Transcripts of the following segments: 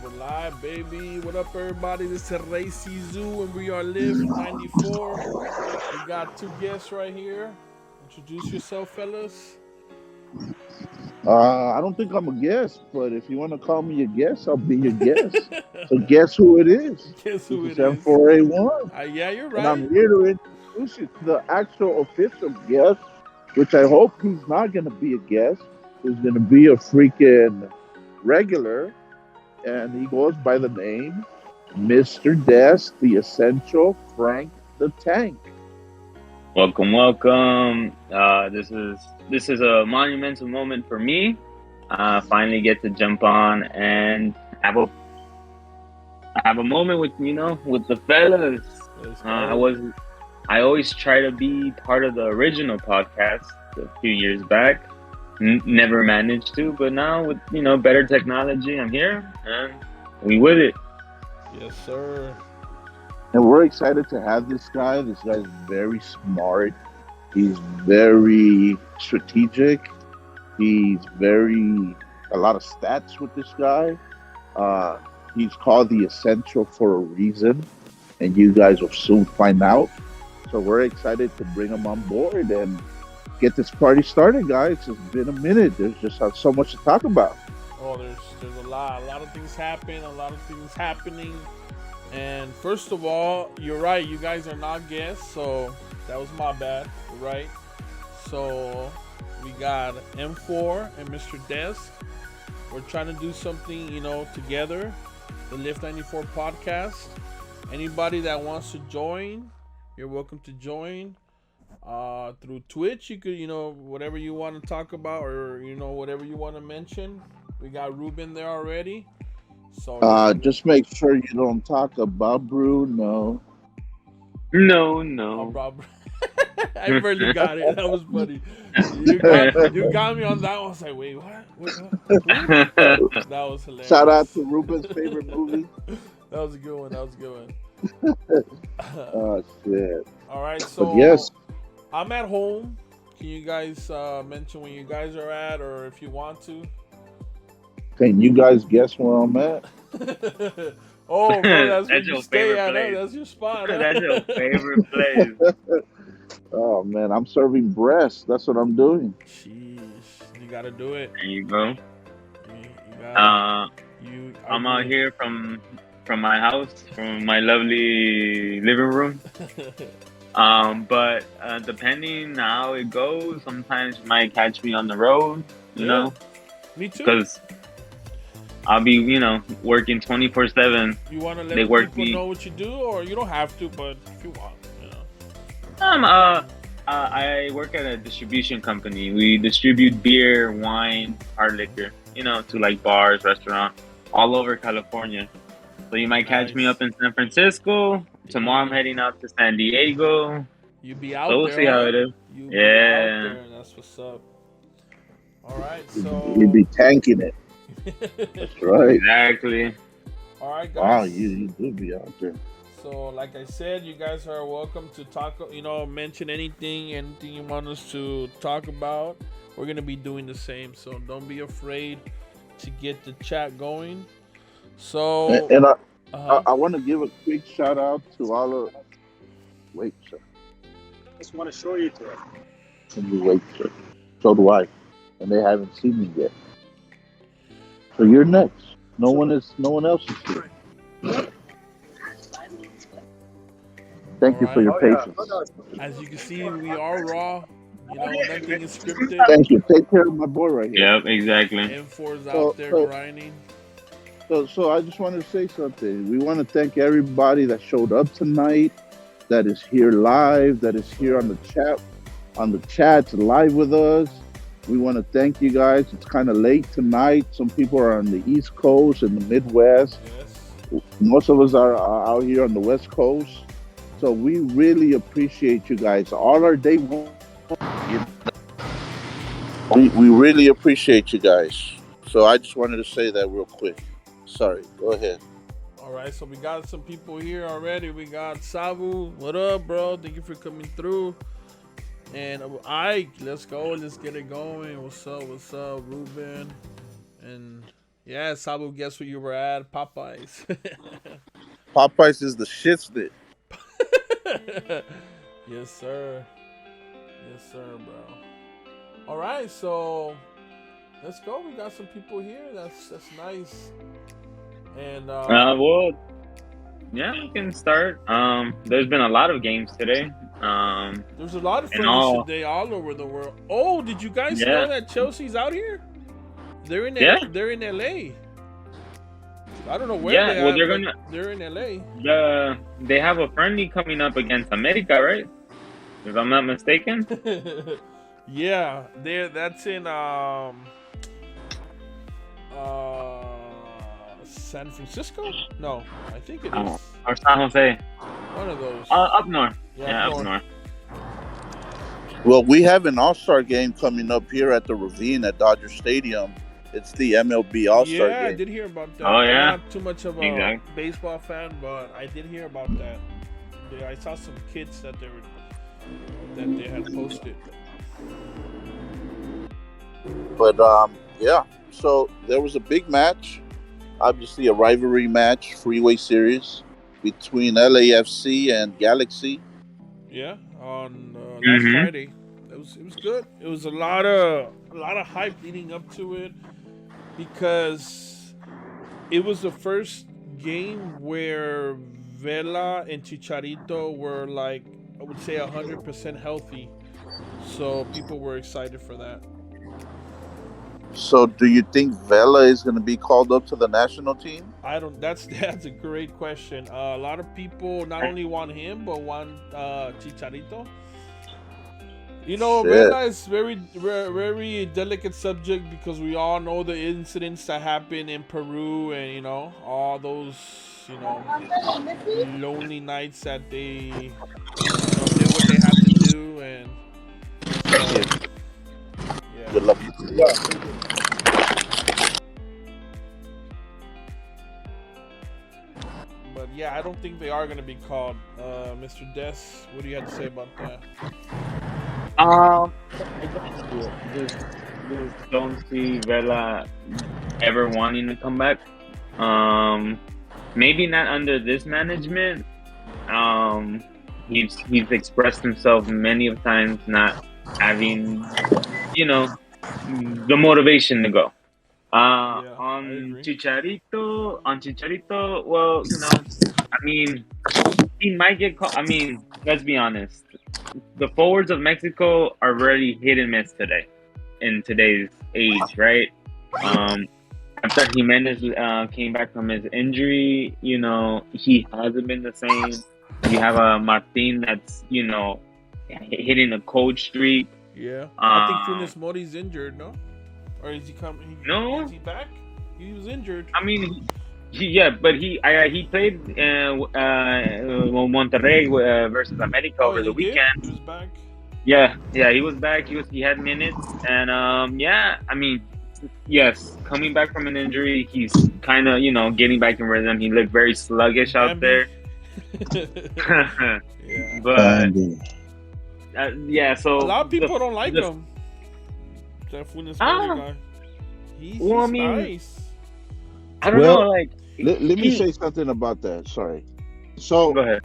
we're live, baby. What up, everybody? This is ReyZizou, and we are LIF94. We got two guests right here. Introduce yourself, fellas. I don't think I'm a guest, but if you want to call me a guest, I'll be your guest. So guess who it is? Guess This who is it is? M4A1, Yeah, you're and right. I'm here to introduce you to the actual official guest, which I hope he's not going to be a guest. He's going to be a freaking regular, and he goes by the name Mr. Des, the Essential Frank the Tank. Welcome, welcome. This is a monumental moment for me. Finally get to jump on and have a have a moment with the fellas. Let's I go. was I always try to be part of the original podcast a few years back. Never managed to, but now with better technology, I'm here and we with it. Yes, sir. And we're excited to have this guy. This guy's very smart. He's very strategic. He's very a lot of stats with this guy. Uh, he's called the essential for a reason, and you guys will soon find out. So we're excited to bring him on board and get this party started, guys. It's been a minute. There's just so much to talk about. Oh, there's a lot of things happen, a lot of things happening. And first of all, you're right. You guys are not guests, so that was my bad. Right. So we got M4 and Mr. Desk. We're trying to do something, together. The LIF94 podcast. Anybody that wants to join, you're welcome to join. Through Twitch, you could, whatever you want to talk about, or whatever you want to mention. We got Ruben there already. So Just make sure you don't talk about Bruno. No, oh, no. bro. I barely got it. That was funny. You got me on that one. I was like, wait, what? Who? That was hilarious. Shout out to Ruben's favorite movie. That was a good one. That was a good one. Oh shit! All right, But so yes, I'm at home. Can you guys mention when you guys are at, or if you want to? can you guys guess where I'm at? Oh, bro, that's where That's you your stay favorite at. Huh? place. That's your spot. That's your Huh? favorite place. Oh man, I'm serving breast. That's what I'm doing. Sheesh, you gotta do it. There you go. You gotta. Uh, You are I'm out doing. here from my house, from my lovely living room. But depending how it goes, sometimes you might catch me on the road, Yeah, me too. because I'll be, working 24/7. You want to let They the work people me. know what you do, or you don't have to, but if you want, I work at a distribution company. We distribute beer, wine, hard liquor, to like bars, restaurants all over California. So you might catch me Nice. up in San Francisco. Tomorrow I'm Yeah. heading out to San Diego. You be So out we'll there, see how huh? it is. You be out Yeah. there, and that's what's up. All right, You'd so be tanking it. That's right. Exactly. all right, Wow, guys. you do be out there. So, like I said, you guys are welcome to talk. Mention anything you want us to talk about. We're gonna be doing the same, so don't be afraid to get the chat going. So, And uh I want to give a quick shout out to all of. Wait, sir. Just want to show you to it. Can you wait, sir? So do I, and they haven't seen me yet. So you're next. No one else is here. Thank you for your Oh yeah. patience. Oh, no, it's- as you can see, we are raw. Nothing is scripted. Thank you. Take care of my boy right here. Yep, exactly. M4's So, out there so, grinding. so I just wanted to say something. We want to thank everybody that showed up tonight, that is here live, that is here on the chats live with us. We want to thank you guys. It's kind of late tonight. Some people are on the East Coast and the Midwest. Yes. Most of us are out here on the West Coast. So we really appreciate you guys. All our day long. We really appreciate you guys. So I just wanted to say that real quick. Sorry, go ahead. All right, so we got some people here already. We got Sabu. What up, bro? Thank you for coming through. And Ike, let's go. Let's get it going. What's up? What's up, Ruben? And Yeah, Sabu, guess where you were at? Popeyes. Popeyes is the shit stick. Yes, sir. Yes, sir, bro. All right, so let's go. We got some people here. That's nice. And Well, yeah, we can start. There's been a lot of games today. there's a lot of And friends all, today all over the world. Oh, did you guys yeah, know that Chelsea's out here? They're in yeah, they're in LA. I don't know where yeah. they Well, are, they're but gonna they're in LA. they have a friendly coming up against America, right? If I'm not mistaken. Yeah, that's in uh San Francisco? No, I think it is. Or San Jose. One of those. Up north. Yeah, Yeah, up up north. Well, we have an All-Star game coming up here at the Ravine at Dodger Stadium. It's the MLB All-Star Yeah, I game. did hear about that. Oh, yeah? I'm not too much of a Exactly. baseball fan, but I did hear about that. I saw some kids that they had posted. But yeah, so there was a big match, obviously a rivalry match, freeway series between LAFC and Galaxy. Yeah, on last Mhm. Friday, it was good. It was a lot of hype leading up to it because it was the first game where Vela and Chicharito were like, I would say 100% healthy, so people were excited for that. So do you think Vela is going to be called up to the national team? I don't. That's a great question. A lot of people not only want him but want Chicharito. You know, Shit. Vela is very delicate subject because we all know the incidents that happened in Peru and all those lonely nights that they did what they had to do and yeah. Good luck. But yeah, I don't think they are going to be called. Mr. Des, what do you have to say about that? I just don't see Vela ever wanting to come back. Maybe not under this management. He's expressed himself many of times not having, the motivation to go. On Chicharito, well, I mean, he might get caught. I mean, let's be honest. The forwards of Mexico are really hit and miss today, in today's age, right? After Jimenez came back from his injury, he hasn't been the same. You have a Martin that's, hitting a cold streak. Yeah, I think Funes Mori's injured, no? Or is he coming? No. Is he back? He was injured. I mean, but he played Monterrey versus America over the weekend. He was back. Yeah, he was back. He had minutes, and I mean, yes, coming back from an injury, he's kind of getting back in rhythm. He looked very sluggish out there. Yeah. But yeah, so a lot of people don't like him. That Funes Mori guy. He's nice. I don't know. Like, let me say something about that. Sorry. So go ahead.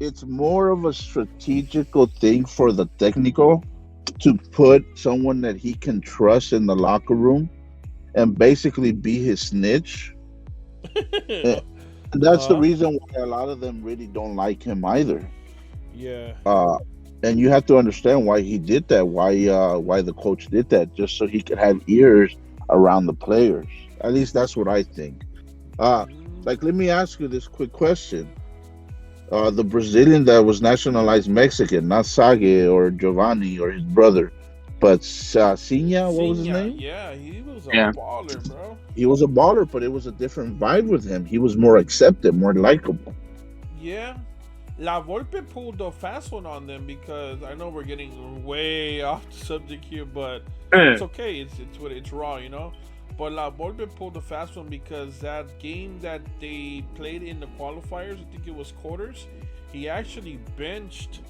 It's more of a strategical thing for the technical to put someone that he can trust in the locker room and basically be his snitch. And that's the reason why a lot of them really don't like him either. Yeah. And you have to understand why he did that, why the coach did that, just so he could have ears around the players. At least that's what I think. Like, let me ask you this quick question. The Brazilian that was nationalized Mexican, not Sage or Giovanni or his brother, but Sinha, what was his name? Yeah, he was a baller, bro. He was a baller, but it was a different vibe with him. He was more accepted, more likable. Yeah. La Volpe pulled a fast one on them because I know we're getting way off the subject here, but it's okay. It's raw, But La Volpe pulled a fast one because that game that they played in the qualifiers, I think it was quarters, he actually benched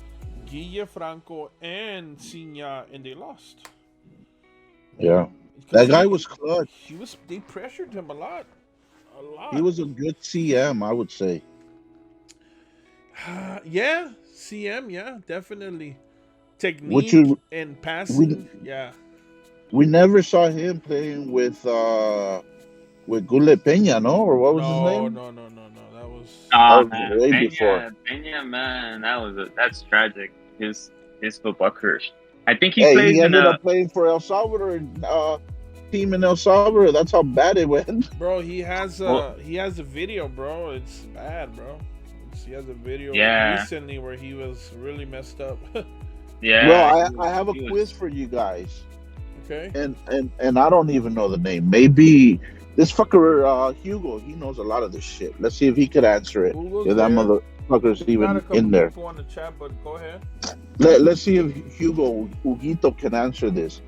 Guille Franco and Sinha, and they lost. Yeah. That guy was clutch. They pressured him a lot, a He lot. was a good CM, I would say. Yeah, CM. Yeah, definitely. Which Technique you and we passing. Yeah. we never saw him playing with Gule Peña, no? Or what was his No, name? no, no, no, no. That was. That Oh was man, way before. Pena, man, that's tragic. His football career. I think he Hey, plays he in ended a up playing for El Salvador team in El Salvador. That's how bad it went. Bro, well, he has a video, bro. It's bad, bro. He has a video yeah, recently where he was really messed up. yeah. Well, I have a He quiz was for you guys, Okay. and I don't even know the name. Maybe this fucker Hugo, he knows a lot of this shit. Let's see if he could answer it. Google's If that there. motherfucker's We got a even couple in there. people on the chat, but go ahead. Let's see if Huguito can answer this.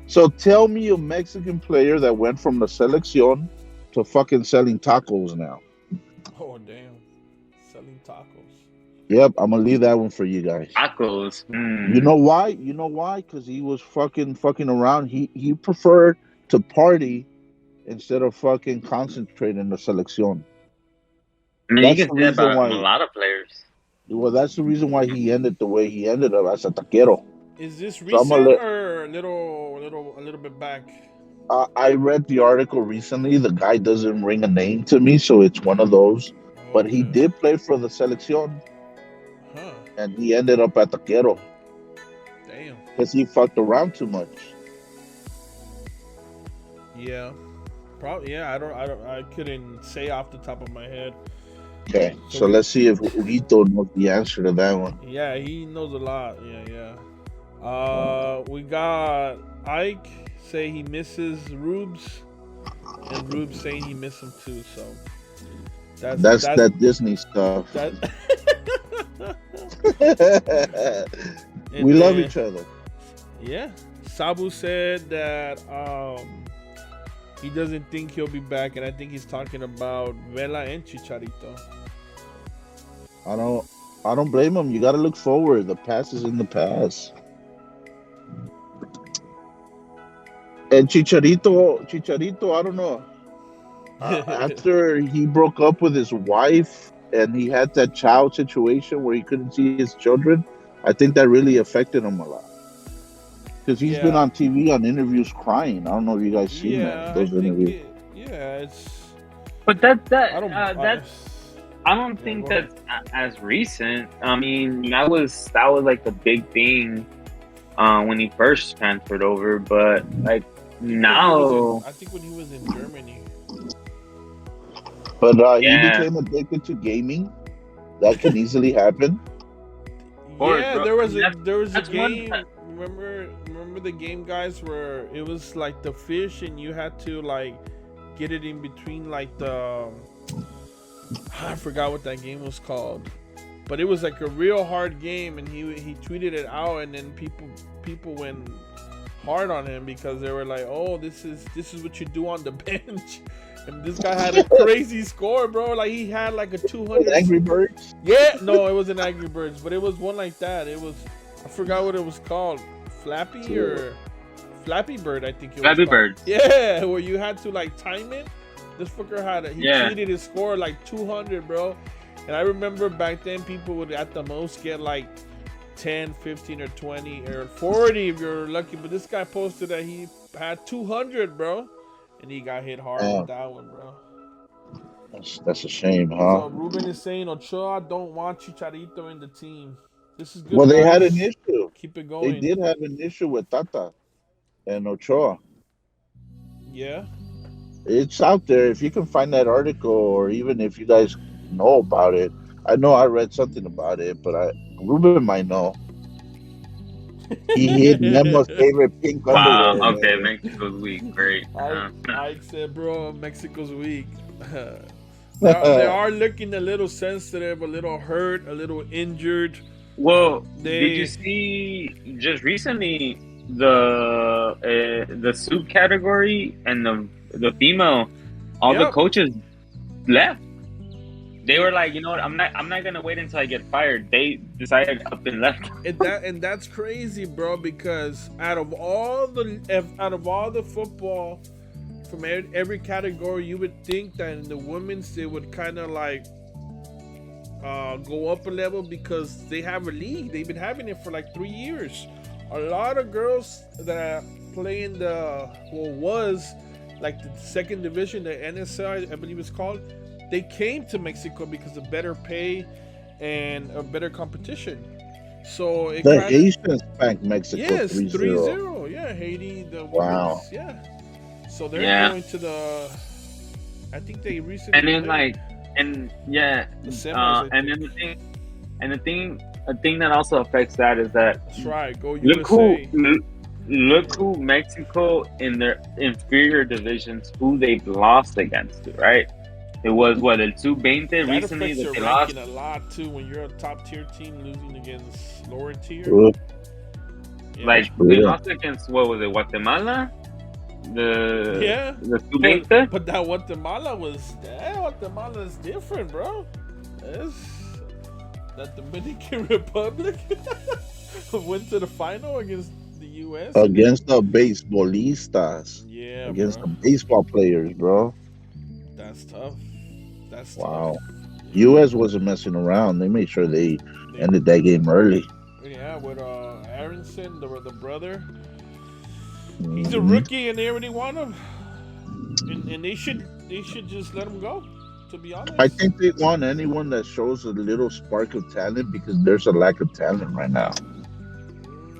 So tell me a Mexican player that went from the selección to fucking selling tacos now. Oh damn, selling tacos. Yep, I'm gonna leave that one for you guys. tacos. You know why? You know why? Because he was fucking around. He preferred to party instead of fucking concentrate in the selección. I mean, you That's can the say that reason about a why. lot of players. Well, that's the reason why he ended the way he ended up as a taquero. Is this So I'm gonna recent let. or a little bit back? I read the article recently. The guy doesn't ring a name to me, so it's one of those. But he Okay. did play for the selección, Huh. and he ended up at taquero Damn. because he fucked around too much. Yeah. Probably. Yeah. I couldn't say off the top of my head. Okay, So so we- let's see if Huguito knows the answer to that one. Yeah, he knows a lot. Yeah. We got Ike say he misses Rubes, and Rubes saying he misses him too. So That's that Disney stuff. that. And We love then- each other. Yeah, Sabu said that he doesn't think he'll be back, and I think he's talking about Vela and Chicharito. I don't blame him. You got to look forward. The past is in the past. And Chicharito, I don't know. After he broke up with his wife and he had that child situation where he couldn't see his children, I think that really affected him a lot. Because he's been Yeah. on TV on interviews crying. I don't know if you guys seen Yeah, those I think interviews. it's. But I don't think go ahead. that's as recent. I mean, that was like the big thing when he first transferred over. But like now, I think when he was in Germany. But he Yeah. became addicted to gaming. That can easily happen. Or, Yeah, bro, there was a that's one game. time. Remember the game, guys, where it was like the fish, and you had to like get it in between like the. I forgot what that game was called, but it was like a real hard game, and he tweeted it out, and then people went hard on him because they were like, "Oh, this is what you do on the bench." And this guy had a crazy score, bro. Like he had like a 200. Angry Birds. Yeah, no, it wasn't Angry Birds, but it was one like that. It was, I forgot what it was called, Flappy or Flappy Bird, I think it was. Flappy called. Bird. Yeah, where you had to like time it. This fucker he Yeah. tweeted his score like 200, bro. And I remember back then people would at the most get like 10, 15, or 20 or 40 if you're lucky. But this guy posted that he had 200, bro, and he got hit hard with that one, bro. That's a shame, So huh? Ruben is saying Ochoa don't want Chicharito in the team. This is good. Well, they had guys. an issue. Keep it They going. did have an issue with Tata and Ochoa. Yeah. It's out there. If you can find that article, or even if you guys know about it. I know I read something about it, but Ruben might know. He hid Nemo's favorite pink Wow. underwear. Okay, man. Mexico's weak. Great. I said, bro, Mexico's weak. They are looking a little sensitive, a little hurt, a little injured. Well, did you see just recently the soup category and the female? All the coaches left. They were like, you know what? I'm not gonna wait until I get fired. They decided up and left. And that's crazy, bro. Because out of all the football from every category, you would think that in the women's they would kind of like go up a level because they have a league. They've been having it for like 3 years. A lot of girls that play in was like the second division, the NSL, I believe it's called. They came to Mexico because of better pay and a better competition. So it The kinda, Asians spanked Mexico yes, 3-0. 3-0. Yeah, Haiti, the Wow. women's, yeah. So they're Yeah. going to I think they recently And then played the semis, I and then think. a thing that also affects that is that That's right. Go look USA. who Mexico in their inferior divisions who they've lost against, right? It was el Sub-20 That recently affects that your they lost. ranking a lot too when you're a top tier team losing against lower tier. Ugh. Yeah. Like Yeah. they lost against what was it, Guatemala? Yeah. The Sub-20? But that Guatemala is different, bro. That Dominican Republic went to the final against the U.S. Against the baseballistas. Yeah, Against bro. the baseball players, bro. That's tough. That's Wow. tough. U.S. wasn't messing around. They made sure they ended that game early. Yeah, with Aronson, the brother. He's a Mhm. rookie, and they already want him. And they should just let him go. To be honest, I think they want anyone that shows a little spark of talent because there's a lack of talent right now.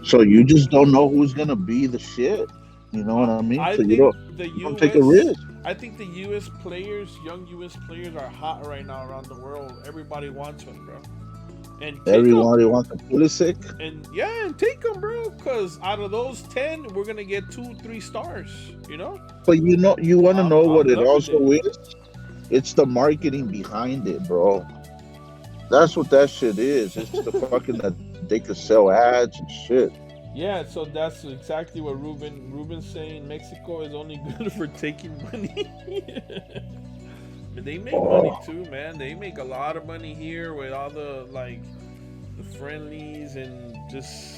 So you just don't know who's gonna be the shit. You know what I mean? I So think you the don't take a risk. I think the U.S. players, young U.S. players, are hot right now around the world. Everybody wants one, bro. And take 'em. Everybody wants a Pulisic. And take them, bro. Because out of those 10, we're gonna get 2-3 stars. You know. But you want to know what it loving also is? It's the marketing behind it, bro. That's what that shit is. It's the fucking that they could sell ads and shit. Yeah, so that's exactly what Ruben's saying. Mexico is only good for taking money. But they make money too, man. They make a lot of money here with all the the friendlies and just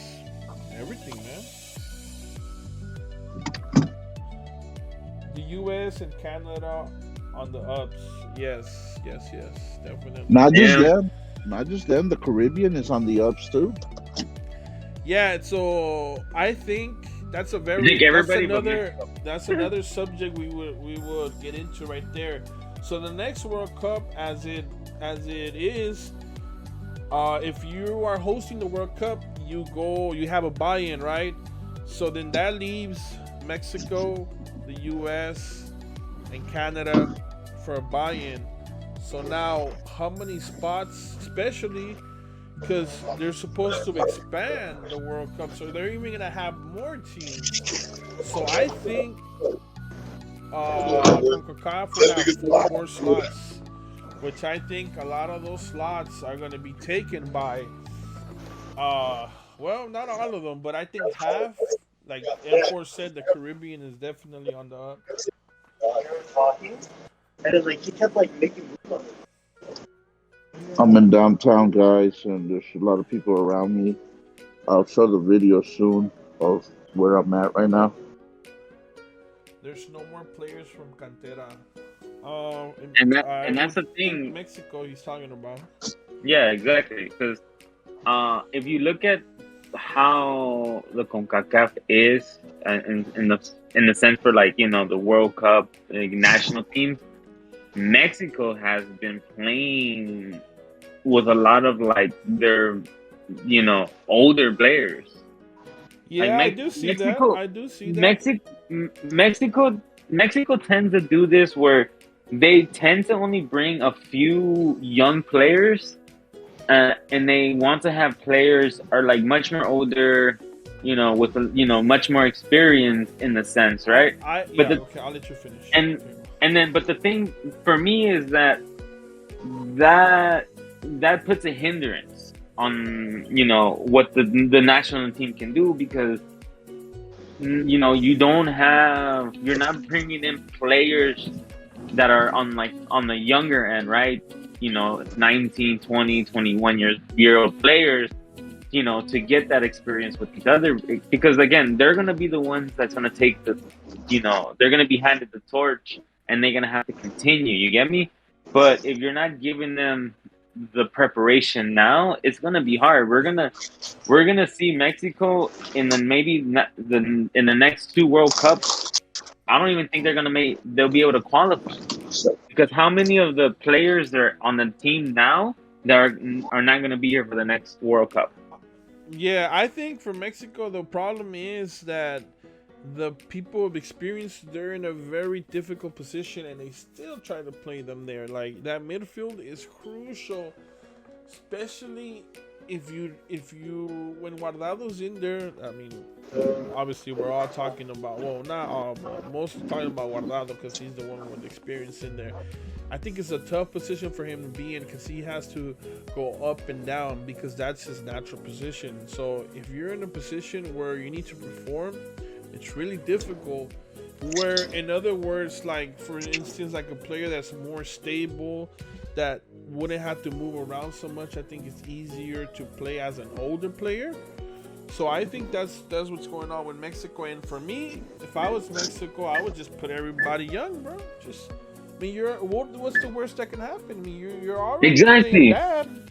everything, man. The US and Canada on the ups. Yes, definitely. Not just them. Not just them. The Caribbean is on the ups too. Yeah, so I think that's a very think everybody that's another subject we would get into right there. So the next World Cup, as it is, if you are hosting the World Cup, you have a buy-in, right? So then that leaves Mexico, the U.S., and Canada for a buy-in. So now, how many spots, especially because they're supposed to expand the World Cup, so they're even gonna have more teams. So I think CONCACAF will have 4 more slots, which I think a lot of those slots are gonna be taken by, well, not all of them, but I think half. Like M4 said, the Caribbean is definitely on the up. And then, like, he kept, like, making moves on it. I'm in downtown, guys, and there's a lot of people around me. I'll show the video soon of where I'm at right now. There's no more players from Cantera. And that's the thing. Mexico, he's talking about. Yeah, exactly. Because if you look at how the CONCACAF is in the sense for, like, you know, the World Cup, like, national teams, Mexico has been playing with a lot of, like, their, you know, older players. Yeah, like, I do see that. Mexico tends to do this where they tend to only bring a few young players, and they want to have players are like much more older, you know, with much more experience in the sense, right? Okay, I'll let you finish. And then, but the thing for me is that puts a hindrance on, you know, what the national team can do, because, you know, you're not bringing in players that are on the younger end, right? 19, 20, 21-year-old players, to get that experience with each other, because again, they're going to be the ones that's going to take they're going to be handed the torch, and they're going to have to continue, you get me? But if you're not giving them the preparation now, it's going to be hard. We're going to see Mexico in in the next 2 World Cups. I don't even think they'll be able to qualify, because how many of the players that are on the team now that are not going to be here for the next World Cup? Yeah, I think for Mexico, the problem is that the people of experience, they're in a very difficult position, and they still try to play them there. Like, that midfield is crucial, especially if you when Guardado's in there. I mean, obviously we're all talking about, well, not all, but mostly talking about Guardado because he's the one with experience in there. I think it's a tough position for him to be in because he has to go up and down because that's his natural position. So if you're in a position where you need to perform, it's really difficult. Where, in other words, like for instance, like a player that's more stable, that wouldn't have to move around so much, I think it's easier to play as an older player. So I think that's what's going on with Mexico. And for me, if I was Mexico, I would just put everybody young, bro. Just, I mean, what's the worst that can happen? I mean, you're already Exactly. bad.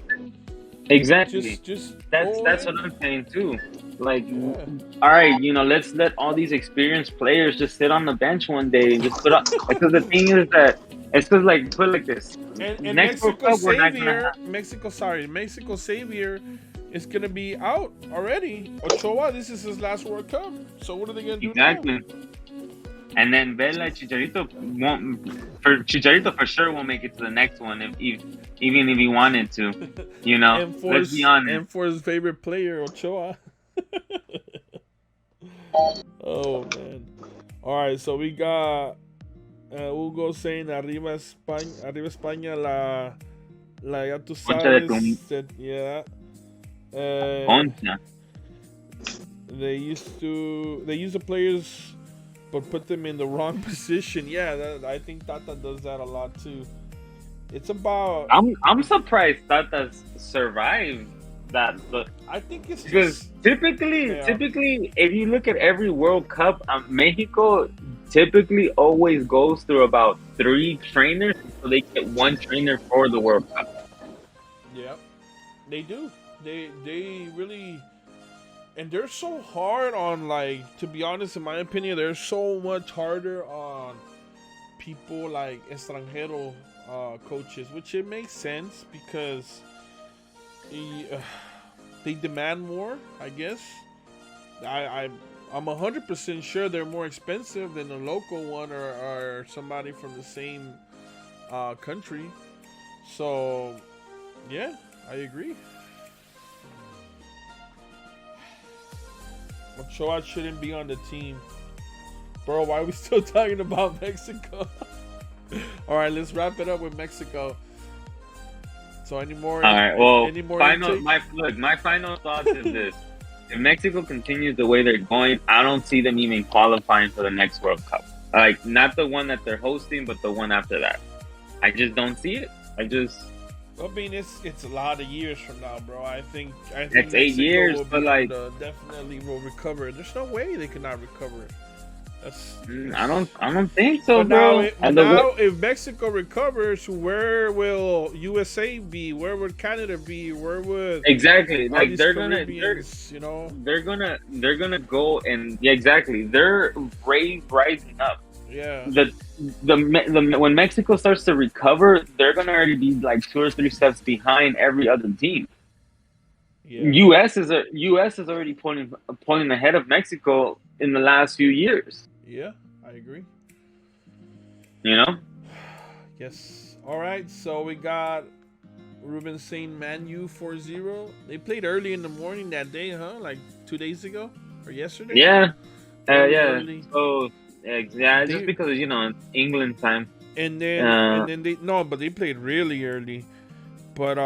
Exactly. Just that's what I'm saying too. Like, yeah. all right, let's let all these experienced players just sit on the bench one day and just put up. Because the thing is that it's just like, put it like this. And Next World Cup, we're not gonna have. Mexico Savior is gonna be out already. Ochoa, this is his last World Cup. So what are they gonna do Exactly. now? And then Vela Chicharito for sure won't make it to the next one even if he wanted to. Let's be honest. And for his favorite player, Ochoa. Oh man. Alright, so we got Hugo saying arriba España, la ya tú sabes. Yeah. Concha. They use the players but put them in the wrong position. Yeah, I think Tata does that a lot too. It's about. I'm surprised Tata's survived that. But I think it's because typically, if you look at every World Cup, Mexico typically always goes through about 3 trainers, so they get 1 trainer for the World Cup. Yeah, they do. They really. And they're so hard on, like, to be honest, in my opinion, they're so much harder on people like extranjero coaches, which it makes sense because they demand more, I guess. I'm 100% sure they're more expensive than a local one or somebody from the same country. So, yeah, I agree. Ochoa shouldn't be on the team. Bro, why are we still talking about Mexico? Alright, let's wrap it up with Mexico. So any more? Alright, well, my final thoughts is this. If Mexico continues the way they're going, I don't see them even qualifying for the next World Cup. Like, not the one that they're hosting, but the one after that. I just don't see it. I mean, it's a lot of years from now, bro. I think it's Mexico 8 years, but like definitely will recover. There's no way they cannot recover it. I don't think so, bro. Now, if Mexico recovers, where will USA be? Where would Canada be? Where would exactly like they're gonna go and exactly they're rising up. Yeah. When Mexico starts to recover, they're gonna already be like 2 or 3 steps behind every other team. Yeah. US is already pulling ahead of Mexico in the last few years. Yeah, I agree. Yes. All right, so we got Ruben saying Man U 4-0. They played early in the morning that day, huh? Like 2 days ago or yesterday? Yeah. Yeah. So just because it's England time. And then they played really early. But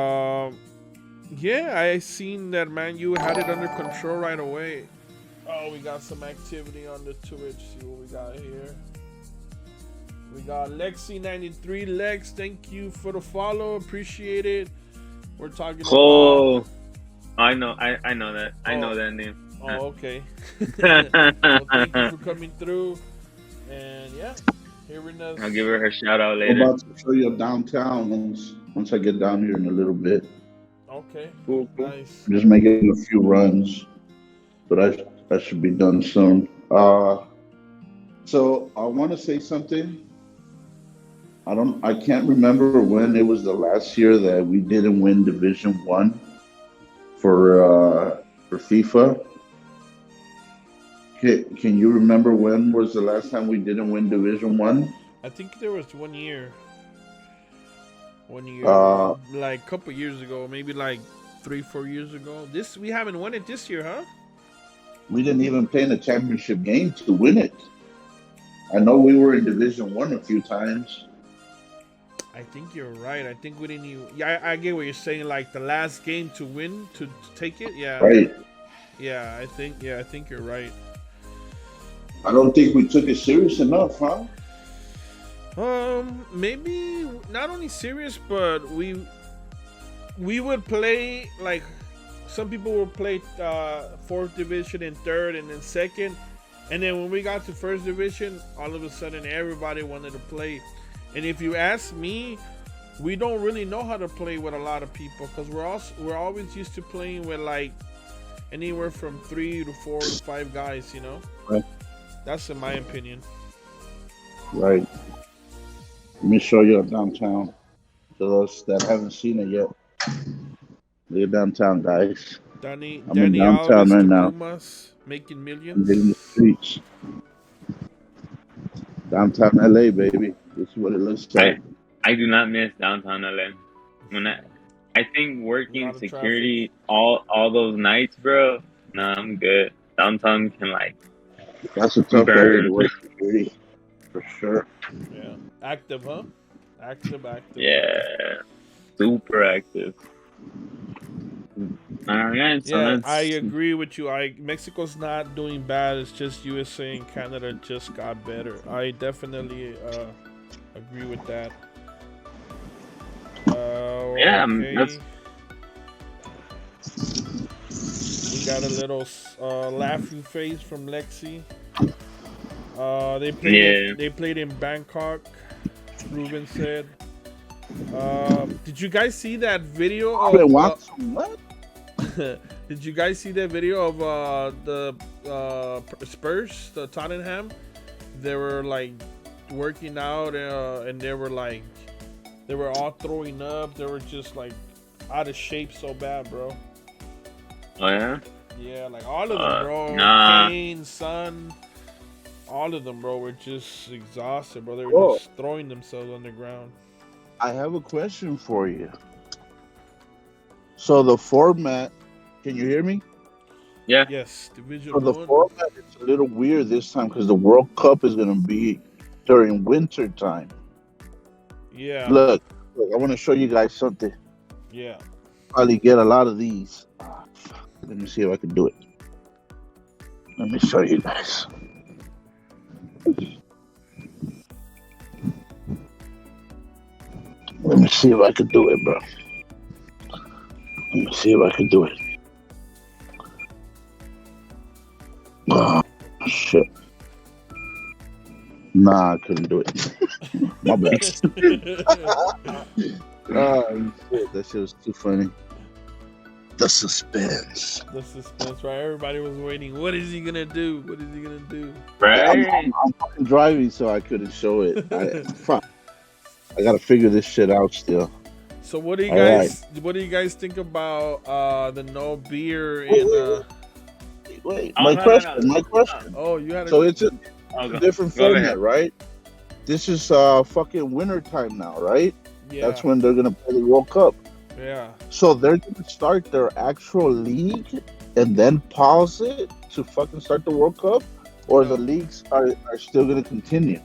yeah, I seen that Man U had it under control right away. Oh, we got some activity on the Twitch. See what we got here. We got Lexi93. Lex, thank you for the follow. Appreciate it. We're talking about. Oh, I know that. I know that name. Oh, okay. Well, thank you for coming through. And yeah, hearing us. I'll give her her shout out I'm later. about to show you downtown once I get down here in a little bit. Okay. Cool. Nice. I'm just making a few runs, but I should be done soon. So I want to say something. I can't remember when it was the last year that we didn't win Division 1 for FIFA. Can you remember when was the last time we didn't win Division 1? I think there was 1 year. 1 year, like a couple years ago, maybe like 3-4 years ago. We haven't won it this year, huh? We didn't even play in a championship game to win it. I know we were in Division 1 a few times. I think you're right. I think we didn't even. Yeah, I get what you're saying. Like the last game to win, to take it. Yeah. Right. Yeah, I think you're right. I don't think we took it serious enough, huh? Maybe not only serious, but we would play like some people would play 4th division and 3rd and then 2nd, and then when we got to 1st division, all of a sudden everybody wanted to play. And if you ask me, we don't really know how to play with a lot of people because we're always used to playing with like anywhere from 3 to 4 to 5 guys, you know. Right. That's in my opinion. Right. Let me show you downtown. For those that haven't seen it yet. Look at downtown, guys. I'm in downtown Alves, right now. Pumas, making I'm millions. hitting the streets. Downtown LA, baby. This is what it looks like. I do not miss downtown LA. I think working security all those nights, bro. Nah, I'm good. Downtown can like. That's a tough area to work security, for sure. Yeah, active, huh? Active. Yeah, super active. All right, so yeah, I agree with you. Mexico's not doing bad. It's just USA and Canada just got better. I definitely agree with that. Yeah, okay. We got a little laughing face from Lexi. They played in Bangkok. Ruben said. Did you guys see that video of what? Did you guys see that video of the Spurs, the Tottenham? They were like working out and they were all throwing up. They were just like out of shape so bad, bro. Oh yeah? Yeah, like all of them, bro. Nah. Kane, Son, all of them, bro, were just exhausted, bro. They were just throwing themselves on the ground. I have a question for you. So the format, can you hear me? Yeah. Yes, Division 1. So the format is a little weird this time because the World Cup is going to be during winter time. Yeah. Look, I want to show you guys something. Yeah. Probably get a lot of these. Let me see if I can do it. Let me show you guys. Let me see if I can do it, bro. Let me see if I can do it. Oh, shit. Nah, I couldn't do it. My bad. Oh, shit. That shit was too funny. The suspense. The suspense, right? Everybody was waiting. What is he gonna do? What is he gonna do? Right. I'm fucking driving, so I couldn't show it. Fuck. I gotta figure this shit out still. So what do you guys think about the no beer in Wait, my question. Oh, you had So it's a different format, right? This is fucking winter time now, right? Yeah. That's when they're gonna play the World Cup. Yeah. So they're gonna start their actual league and then pause it to fucking start the World Cup, or the leagues are still gonna continue?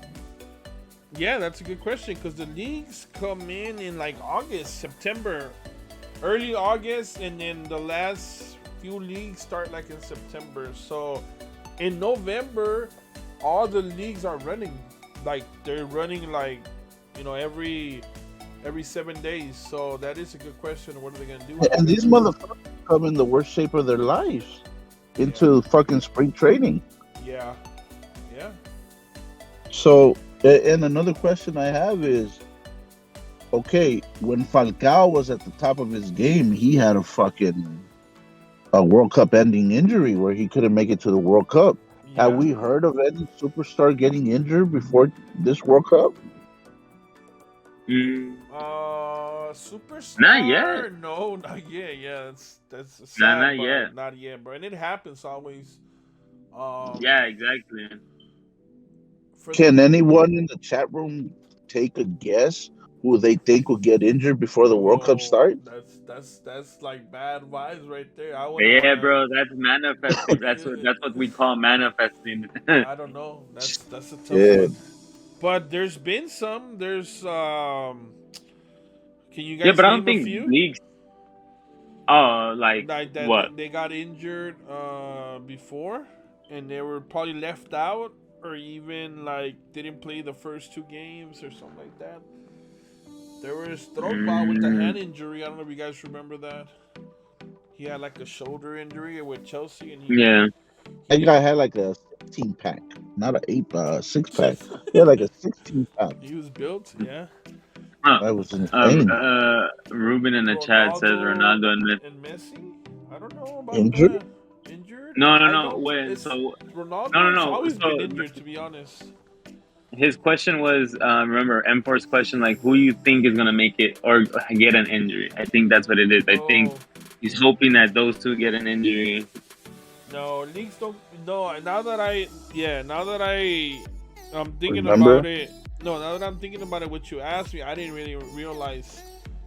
Yeah, that's a good question because the leagues come in like August, September, early August, and then the last few leagues start like in September. So in November, all the leagues are running. like they're running like, every 7 days. So that is a good question. What are they gonna do? How are And they these gonna do motherfuckers come in the worst shape of their lives it? into fucking spring training. Yeah, yeah, So, and another question I have is, okay, when Falcao was at the top of his game, he had a World Cup ending injury where he couldn't make it to the World Cup. Have yeah. we heard of any superstar getting injured before this World Cup? Mm, not yet. Superstar? No, not yet. Yeah, that's No, sad, not but yet. not yet, bro. And it happens always. Um, Yeah, exactly. for the Can anyone in the chat room take a guess who they think will get injured before the World Cup Oh, starts? that's like bad vibes right there. I wouldn't Yeah, wanna. bro, that's manifesting. That's what we call manifesting. I don't know. That's a tough Yeah, one. But there's been some. Can you Yeah, guys but I don't name a think few? leagues. Oh, like Like that what? they got injured before, and they were probably left out, or even like didn't play the first two games or something like that. There was Drogba with the Mm, hand injury. I don't know if you guys remember that. He had like a shoulder injury with Chelsea, and yeah. that he guy had like a 16 pack, not a six pack. He had like a 16 pack. he was built, yeah. Huh. That was insane. Ruben in the chat says Ronaldo Ronaldo and Messi. and Messi. I don't know about Injured? that. Injured? No, no, I no. don't. Wait. It's So no, no, Ronaldo's no. always been So injured, to be honest. his question was, remember M4's question, like, who you think is gonna make it or get an injury? I think that's what it is. I think Oh he's hoping that those two get an injury. no, leagues don't. No, now that I'm thinking Remember? about it. No, now that I'm thinking about it, what you asked me, I didn't really realize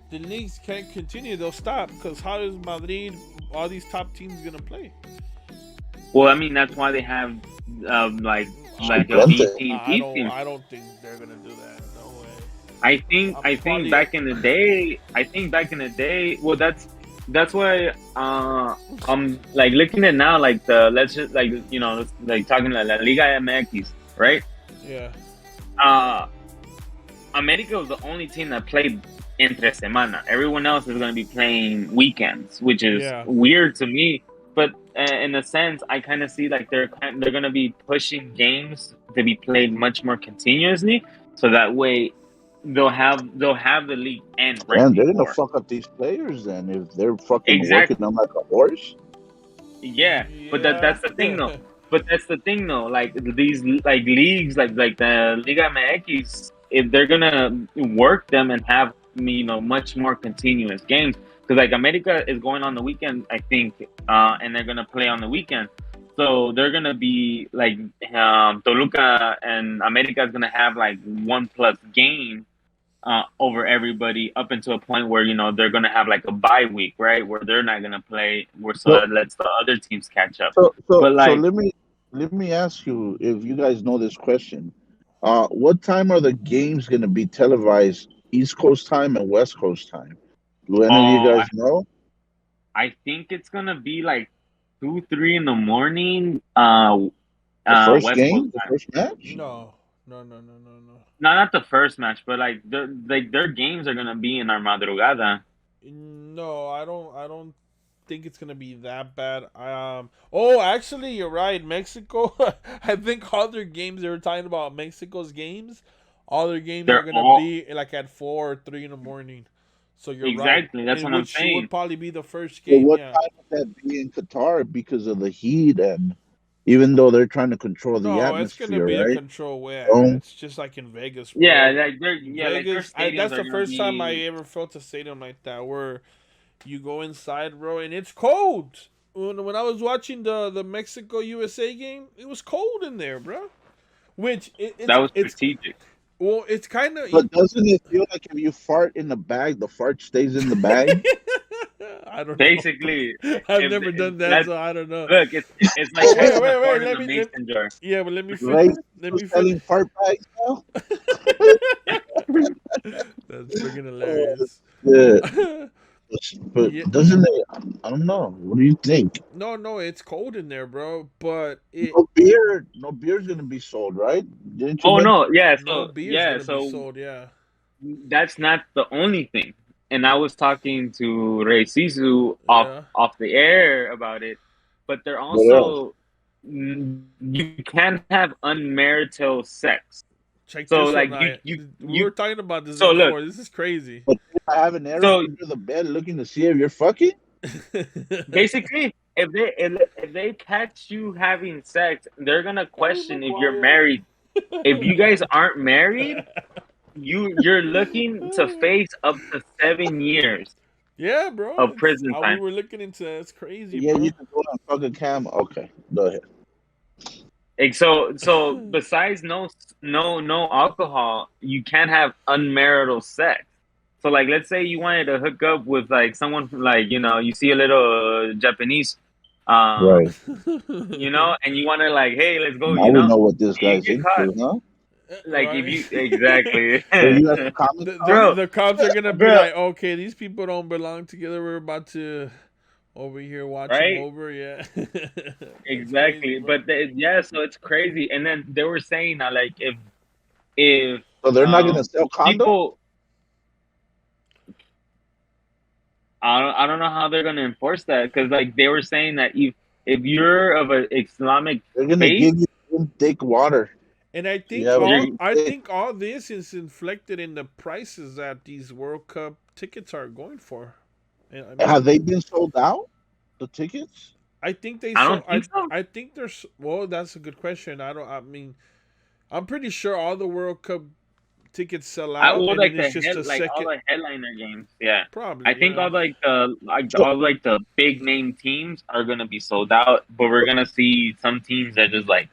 the leagues can't continue. They'll stop because how is Madrid, all these top teams, gonna play? Well, I mean, that's why they have like I, a Suplente. B team, I C don't. team. I don't think they're gonna do that. No way. I'm I think probably. back in the day, well, that's why I'm like looking at now, like let's just like like talking like La Liga MX, right? Yeah. Uh, America was the only team that played entre semana. Everyone else is going to be playing weekends, which is Yeah. weird to me. But in a sense, I kind of see like they're going to be pushing games to be played much more continuously, so that way they'll have the league end right Damn, they're gonna before. fuck up these players then if they're fucking working Exactly. them like a horse. Yeah, but Yeah. that's the thing though. But that's the thing though. Like these like leagues, like the Liga MX, if they're gonna work them and have much more continuous games, because like America is going on the weekend, I think, and they're gonna play on the weekend. So they're gonna be like Toluca and America is gonna have like 1+ game over everybody up until a point where they're gonna have like a bye week, right? Where they're not gonna play, where so So, that lets the other teams catch up. so But like, let me ask you if you guys know this question. What time are the games gonna be televised? East Coast time and West Coast time. Do any of you oh, guys know? I think it's gonna be like 2, 3 in the morning, The first West Coast game, the time. first match? No. No. No. No. No. No. No, not the first match, but like their games are gonna be in our madrugada. No, I don't think it's gonna be that bad. Oh, actually, you're right. Mexico. I think all their games, they were talking about Mexico's games. All their games are They're gonna all be like at 4 or 3 in the morning. So you're right. exactly. That's And what I'm which would saying. probably be the first But game. what Yeah. time would that be in Qatar because of the heat and even though they're trying to control the No, it's gonna atmosphere, be a right? control way. So, It's just like in Vegas, Yeah, bro. like their Vegas. stadiums That's are the gonna first time I be. ever felt a stadium like that, where you go inside, bro, and it's cold. When I was watching the Mexico USA game, it was cold in there, bro. Which That was it's strategic. well, it's kind of. but doesn't it feel like if you fart in the bag, the fart stays in the bag? I don't know. Basically, I've if never done that, that so I don't know. look, it's like Oh having a wait. fart in a mason jar. Yeah, but let me Right? let me Selling fart bags now? That's freaking Oh, hilarious. yeah. But Yeah. doesn't it? I don't know. What do you think? No, it's cold in there, bro. But it No beer. No beer's gonna be sold, right? Didn't you Oh mention? no, yeah. no So beer's yeah, gonna be so sold. Yeah. that's not the only thing. And I was talking to ReyZizou Yeah. off the air about it, but they're What else? also you can have unmarital sex. Check So this like one. you I you we were you talking about this so look, before. This is crazy. But I have an area so under the bed looking to see if you're fucking. basically if they catch you having sex, they're gonna Hey, question if you're Maguire. married. If you guys aren't married, you're looking to face up to 7 years Yeah, bro. of It's prison we time. were looking into that. It's crazy, Yeah, you bro. can go and fuck a cam. Okay, go ahead. Like so besides no alcohol, you can't have unmarital sex. So like let's say you wanted to hook up with like someone from, like you see a little Japanese Right. and you want to like hey let's go, Now we know what this you guy's get caught. into, huh? Like if Right. you exactly So you have some comments, The, Tom? the bro the cops are gonna be bro like, okay, these people don't belong together. We're about to over here watch them right. over. Yeah. That's crazy, Exactly, bro. but yeah, so it's crazy. And then they were saying that like if So they're not gonna sell condoms? people, I don't know how they're gonna enforce that because like they were saying that if you're of an Islamic They're gonna faith, give you thick water. And I So you think have a all you're thick I stick. think all this is inflected in the prices that these World Cup tickets are going for. And I Have mean, they been sold out? The tickets? I think they I so don't think so. I think there's well, that's a good question. I mean, I'm pretty sure all the World Cup tickets sell I out, well and then like it's just a like all second. the headliner games, yeah. I Probably, think yeah. all like So, all like the big name teams are gonna be sold out, but we're gonna see some teams that just like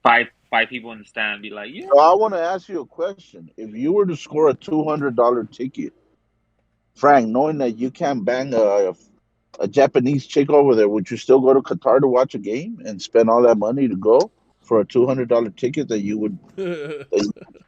five people in the stand be like, yeah. so I want to ask you a question. If you were to score a $200 ticket, Frank, knowing that you can't bang a Japanese chick over there, would you still go to Qatar to watch a game and spend all that money to go for a $200 ticket that you would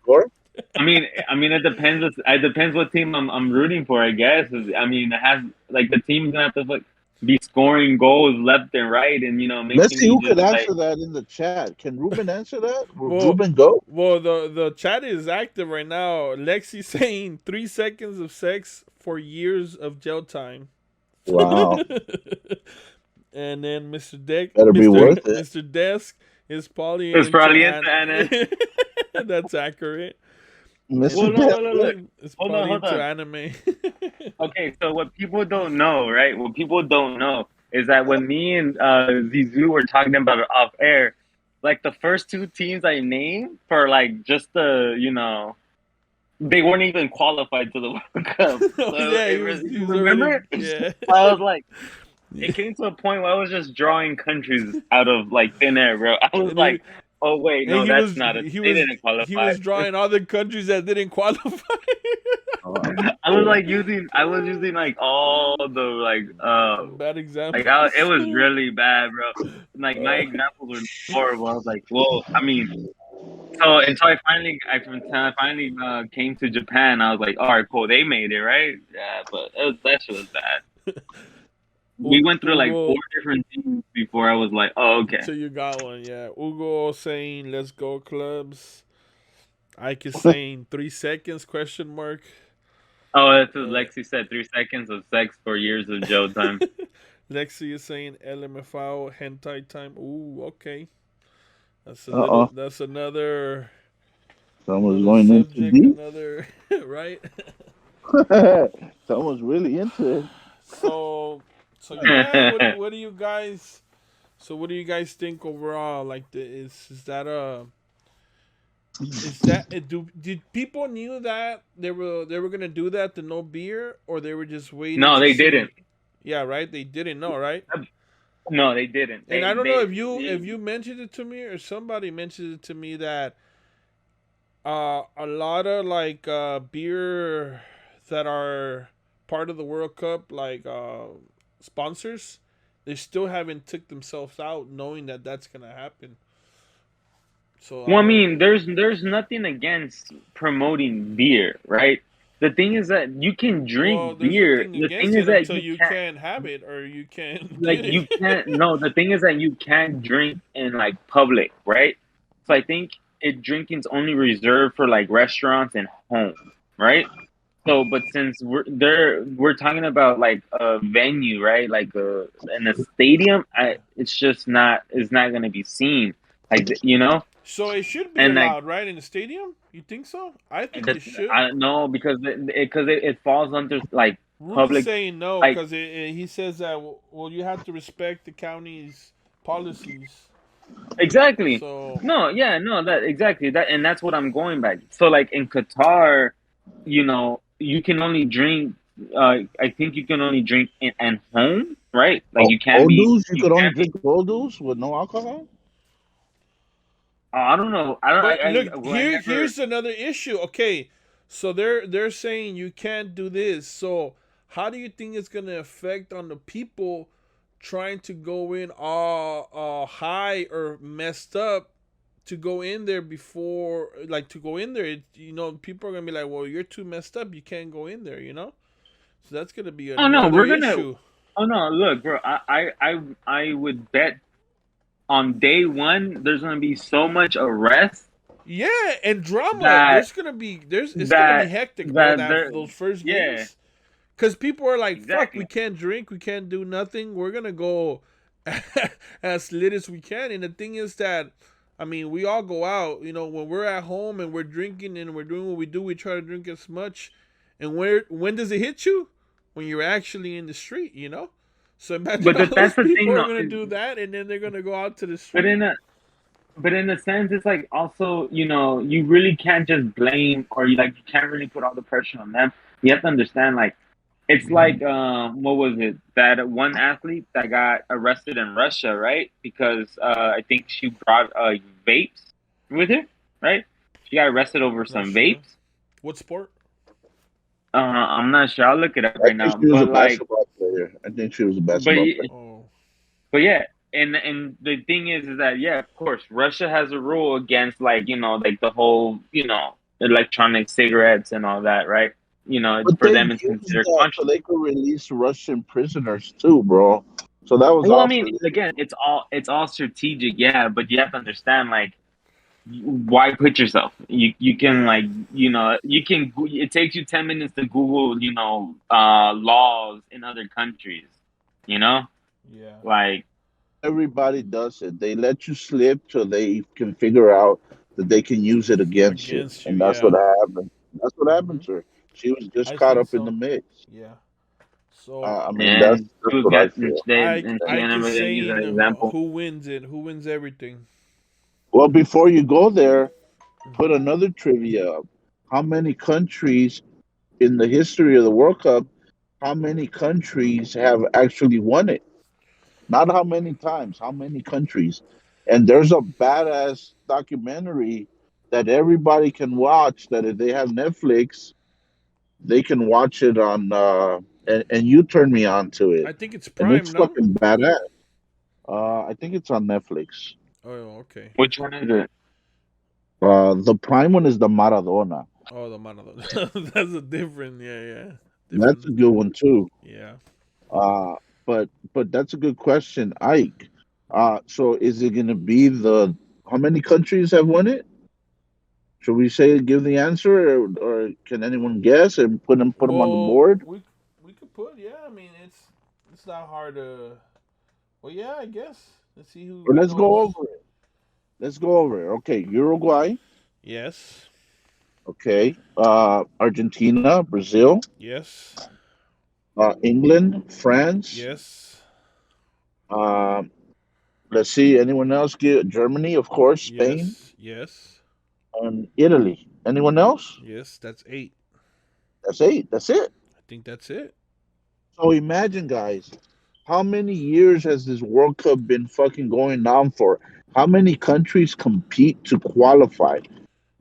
score? I mean, it depends. It depends what team I'm rooting for. I guess. I mean, it has like the team's gonna have to like, be scoring goals left and right, and Let's making see me who just could like answer that in the chat. Can Ruben answer that? Will well, Ruben go? well, the chat is active right now. Lexi saying 3 seconds of sex for years of jail time. Wow, And then Mr. Deck, better be worth it. Mr. Desk is probably it's into probably into Anna. That's accurate. And Mr. Well, Death. look. it's Hold on, probably hold into on. anime. Okay, so what people don't know, right? What people don't know is that when me and Zizou were talking about it off air, like the first two teams I named for like just they weren't even qualified to the World Cup. Oh So yeah, he you was already remember? yeah. I was like, it came to a point where I was just drawing countries out of like thin air, bro. I was And like, oh wait, and no, that's not it. They didn't he qualify. was drawing other countries that didn't qualify. I was using like all the Bad it examples. was really bad, bro. Like my examples were horrible. I was like, well, I mean, so until I finally came to Japan, I was like, all right, cool, they made it, right? Yeah, but that shit was bad. We went through like four Ugo, different teams before I was like, oh, okay. so you got one, yeah. Ugo saying, "Let's go, clubs." Ike is saying 3 seconds? Question mark. Oh, that's what Uh, Lexi said. 3 seconds of sex, 4 years of jail time. Lexi is saying LMFAO hentai time. Ooh, okay. That's a Uh-oh. little. That's another Someone's another going into subject. deep. Another right. Someone's really into it. So yeah. What do you guys? So what do you guys think overall? Like, is that a is that did people knew that they were gonna do that to no beer, or they were just waiting No, to they see? didn't. Yeah, right. They didn't know, right? No, they didn't. And I don't know if you mentioned it to me or somebody mentioned it to me that a lot of like beer that are part of the World Cup, like sponsors, they still haven't took themselves out, knowing that that's gonna happen. So Well, I I don't. mean, there's nothing against promoting beer, right? the thing is that you can Well, drink there's beer. nothing The thing against is it that until you you can't, can't have it or you can't like, get you it. can't. No, the thing is that you can't drink in like public, right? So I think drinking's only reserved for like restaurants and home, right? So, but since we're talking about like a venue, right? Like in a stadium, it's just not, it's not gonna be seen, like you know. So it should be And like allowed, right, in the stadium? You think so? I think the, it should. I know because it falls under like Rudy's public, saying no like because he says that well you have to respect the county's policies. exactly. So No, yeah, no, that exactly that, and that's what I'm going by. So like in Qatar, you can only drink. I think you can only drink in home, right? Like Oh, you can't be, Odus? You could only drink Odus with no alcohol? I don't know. I don't. but look, Well, I never. here's another issue. Okay, so they're saying you can't do this. So how do you think it's gonna affect on the people trying to go in all high or messed up to go in there before, like to go in there? People are gonna be like, well, you're too messed up. You can't go in there. So that's gonna be Oh no, another we're gonna. issue. Oh no, look, bro. I would bet on day one there's gonna be so much arrest Yeah, and drama. that It's gonna be that hectic, bro. that there. Those first Yeah, games, because people are like, "Fuck, we exactly. can't drink, we can't do nothing. We're gonna go as lit as we can." And the thing is that, I mean, we all go out. When we're at home and we're drinking and we're doing what we do, we try to drink as much. And when does it hit you? When you're actually in the street. So imagine But all those that's the people thing, are though. gonna do that, and then they're gonna go out to the But street. in a sense, it's like also, you really can't just blame, or you can't really put all the pressure on them. You have to understand, like, it's like what was it, that one athlete that got arrested in Russia, right? Because I think she brought vapes with her, right? She got arrested over Not some sure. vapes. What sport? I'm not sure. I'll look it up I right think now. she was a But like, basketball player. I think she was a but basketball player. Oh, But yeah, and the thing is that, yeah, of course, Russia has a rule against, like, like the whole, electronic cigarettes and all that, right? It's But for they them, it's used considered that so conscious. they could release Russian prisoners too, bro. So that was Well, I all mean, political. again, it's all strategic, yeah, but you have to understand, like, why put yourself? You can, yeah, like, you can. It takes you 10 minutes to Google, laws in other countries, you know, yeah. like. Everybody does it. They let you slip so they can figure out that they can use it against you. Against you, And that's what yeah. happened. That's what Hmm. happened to her. She was just I caught think up in the so. mix. Yeah. So I mean, that's And that's she was what I getting feel. dead, I and she I ended can up getting used as saying an example. who wins it? Who wins everything? Well, before you go there, put Hmm. another trivia up. How many countries in the history of the World Cup, how many countries have actually won it? Not how many times, how many countries. And there's a badass documentary that everybody can watch that if they have Netflix, they can watch it on and you turn me on to it. I think it's And it's Prime, no? fucking badass. I think it's on Netflix. Oh, okay. Which one is it? The prime one is the Maradona. Oh, the Manado. That's a different. Yeah, yeah. That's Different. a good one too. Yeah. Uh, but that's a good question, Ike. So is it going to be the how many countries have won it? Should we say give the answer, or can anyone guess and put them on the Well, board? we could put. Yeah, I mean it's not hard to. Well, yeah, I guess. Let's see Or who let's goes. go over it. Let's go over it. Okay, Uruguay. Yes. Okay, Argentina, Brazil, Yes. England, France. Yes. Um, let's see. Anyone else? Get Germany, of course. Spain Yes. Yes. and Italy. Anyone else? Yes. That's 8. That's eight. That's it. I think that's it. So imagine, guys, how many years has this World Cup been fucking going on for? How many countries compete to qualify?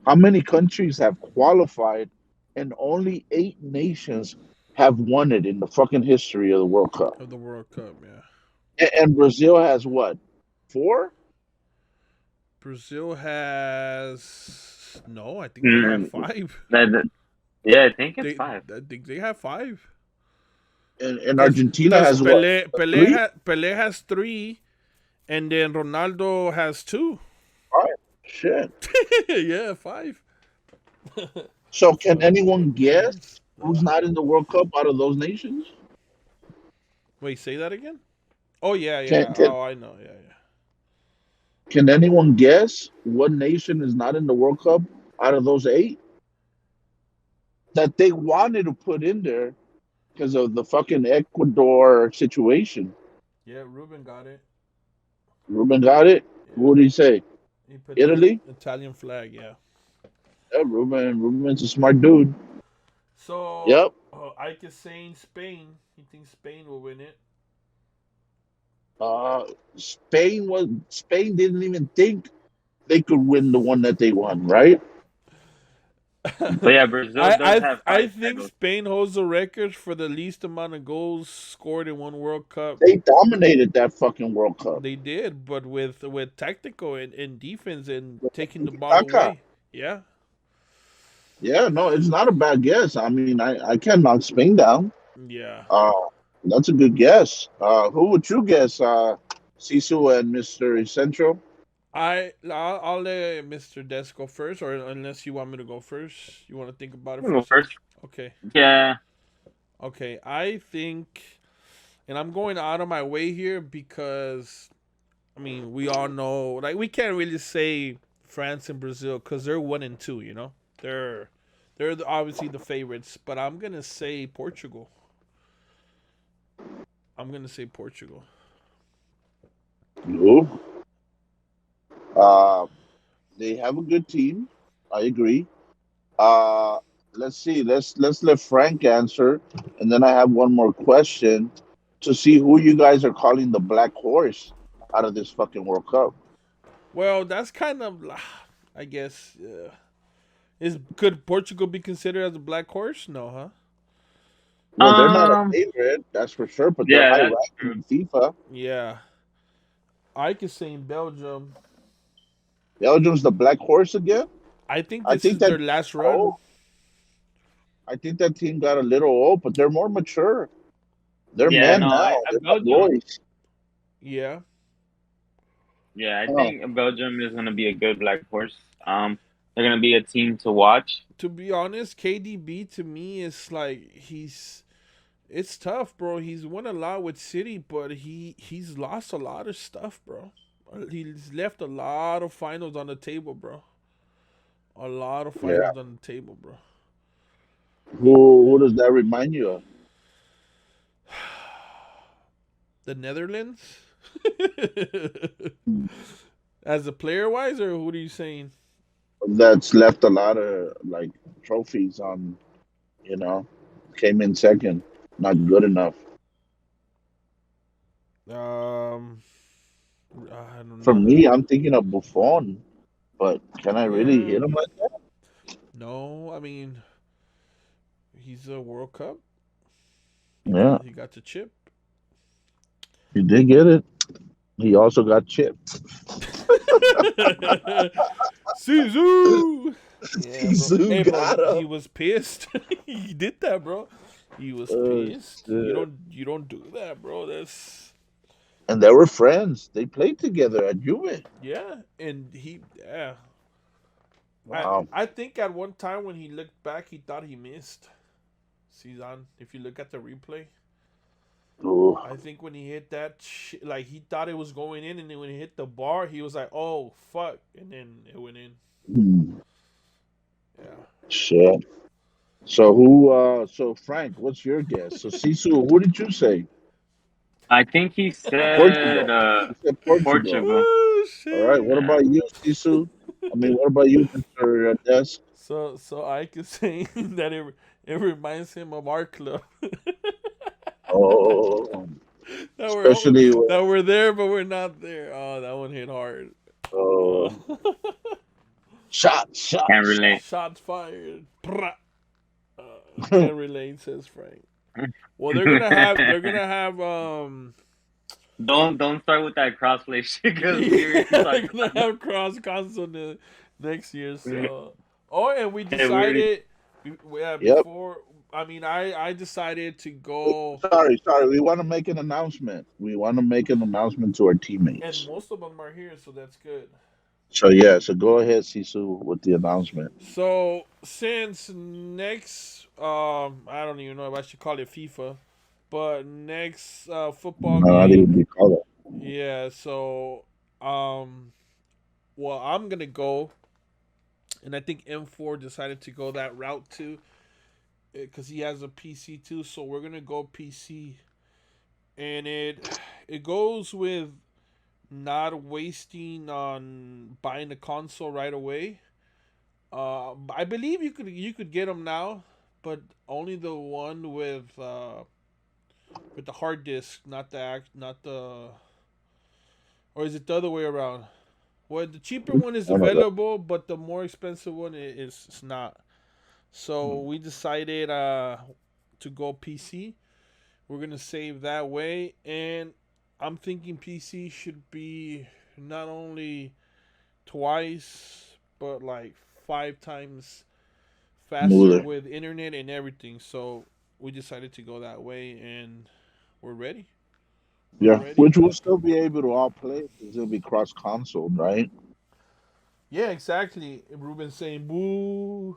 How many countries have qualified, and only 8 nations have won it in the fucking history of the World Cup? Of the World Cup, yeah. And Brazil has what? Four? Brazil has no. I think they have Mm, 5. that Yeah, I think it's 5. I think they have 5. And Argentina Because has what? Three? Pele has 3, and then Ronaldo has 2. All right. Shit. Yeah, 5. So can So anyone guess who's yeah. not in the World Cup out of those nations? Wait, say that again. Oh yeah, Can yeah. can Oh, I know. Yeah, yeah. can anyone guess what nation is not in the World Cup out of those 8 that they wanted to put in there because of the fucking Ecuador situation? Yeah, Ruben got it. Ruben got it. Yeah, What did he say? he put the Italy? Italian flag. Yeah. Yeah, Ruben's a smart dude. So Yep. Ike is saying Spain. He thinks Spain will win it. Uh, Spain didn't even think they could win the one that they won, right? But yeah, Brazil does have I 5 think titles. Spain holds the record for the least amount of goals scored in one World Cup. They dominated that fucking World Cup. They did, but with tactical and defense and taking the ball Kaka. away. Yeah. Yeah, no, it's not a bad guess. I mean, I can't knock Spain down. Yeah. Uh, that's a good guess. Who would you guess? Sisu and Mr. Essential? I'll let Mr. Des go first, or unless you want me to go first. You want to think about it I'll for a go second? first. Okay. Yeah. Okay. I think, and I'm going out of my way here because, I mean, we all know, like, we can't really say France and Brazil because they're 1 and 2. You know, they're obviously the favorites, but I'm gonna say Portugal. I'm gonna say Portugal. No. Uh, they have a good team. I agree. Uh, let's see. Let's let Frank answer, and then I have one more question to see who you guys are calling the black horse out of this fucking World Cup. Well, that's kind of, I guess. Could Portugal be considered as a black horse? No, huh? Well, they're not a Um. favorite, that's for sure, but they're Yeah, high that's ranking true. in FIFA. Yeah. I could say in Belgium. Belgium's the black horse again. I think I this think is that their last run. oh, I think that team got a little old, but they're more mature. They're Yeah, men no, now. They're not Belgium. boys. Yeah. Yeah, I Oh, think Belgium is gonna be a good black horse. They're gonna be a team to watch. To be honest, KDB to me is like it's tough, bro. He's won a lot with City, but he's lost a lot of stuff, bro. He's left a lot of finals on the table, bro. A lot of yeah. finals on the table, bro. Who does that remind you of? The Netherlands? As a player wise, or what are you saying? That's left a lot of like trophies on, you know, came in second. Not good enough. I don't For know. me, I'm thinking of Buffon, but can I really Yeah. hit him like that? No, I mean, he's a World Cup. Yeah, He got the chip. he did get it. He also got chipped. Zizou. Yeah, bro. Zizou Hey, bro, got he him. was pissed. He did that, bro. He was Oh, pissed. shit. You don't do that, bro. That's And they were friends. They played together at Juve. yeah, and yeah. Wow. I think at one time when he looked back, he thought he missed Zidane. If you look at the replay, Ooh. I think when he hit that, like he thought it was going in, and then when he hit the bar, he was like, "Oh fuck!" and then it went in. Hmm. Yeah. Shit. So who? So Frank, what's your guess? So Sisu, who did you say? I think he said Portugal. He said Portugal. Portugal. Oh All right. What shit! Yeah. about you, Sisu? I mean, what about you, Mr. Desk? So I can say that it reminds him of our club. Oh, that especially with that we're there, but we're not there. Oh, that one hit hard. uh, Oh. Can't relate. Shots fired. Can't relate, says Frank. Well, they're gonna have Don't start with that crossplay shit because we yeah, already they're talked gonna about have cross console next year. it. So and we Yeah, we already. decided Yeah, Yep. before. I mean, I decided to go, Sorry. We want to make an announcement. We want to make an announcement to our and teammates. most of them are here, so that's good. So yeah, so go ahead, Sisu, with the announcement. So since next, I don't even know if I should call it FIFA, but next football No, I didn't game, recall it. yeah. So, um, well, I'm gonna go, and I think M4 decided to go that route too, because he has a PC too. So we're gonna go PC, and it goes with not wasting on buying the console right away. I believe you could get them now, but only the one with the hard disk, not the, or is it the other way around? Well, the cheaper one is One of them. available, but the more expensive one is not. So we decided to go PC. We're gonna save that way, and I'm thinking PC should be not only twice, but like 5 times faster Smoother. with internet and everything. So we decided to go that way, and we're ready. We're Yeah, ready. which we'll still be able to all play because it'll be cross console, right? Yeah, exactly. Ruben saying boo.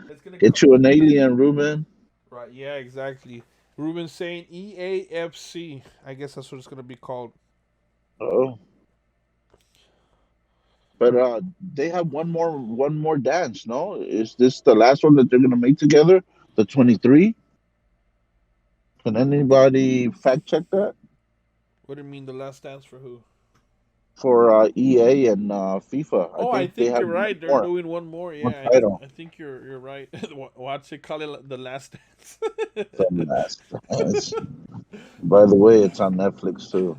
It's gonna Get come. you an alien, Ruben. Right. Yeah, exactly. Ruben saying EAFC. I guess that's what it's gonna be called. Oh, but they have one more dance. No, is this the last one that they're gonna make together? The 23. Can anybody fact check that What do you mean the last dance for who? for EA and FIFA? I Oh, I think they think have you're one right. They're more, doing one more. one Yeah, title. I think you're right. Watch it. Call it the last dance. The last dance. By the way, it's on Netflix too.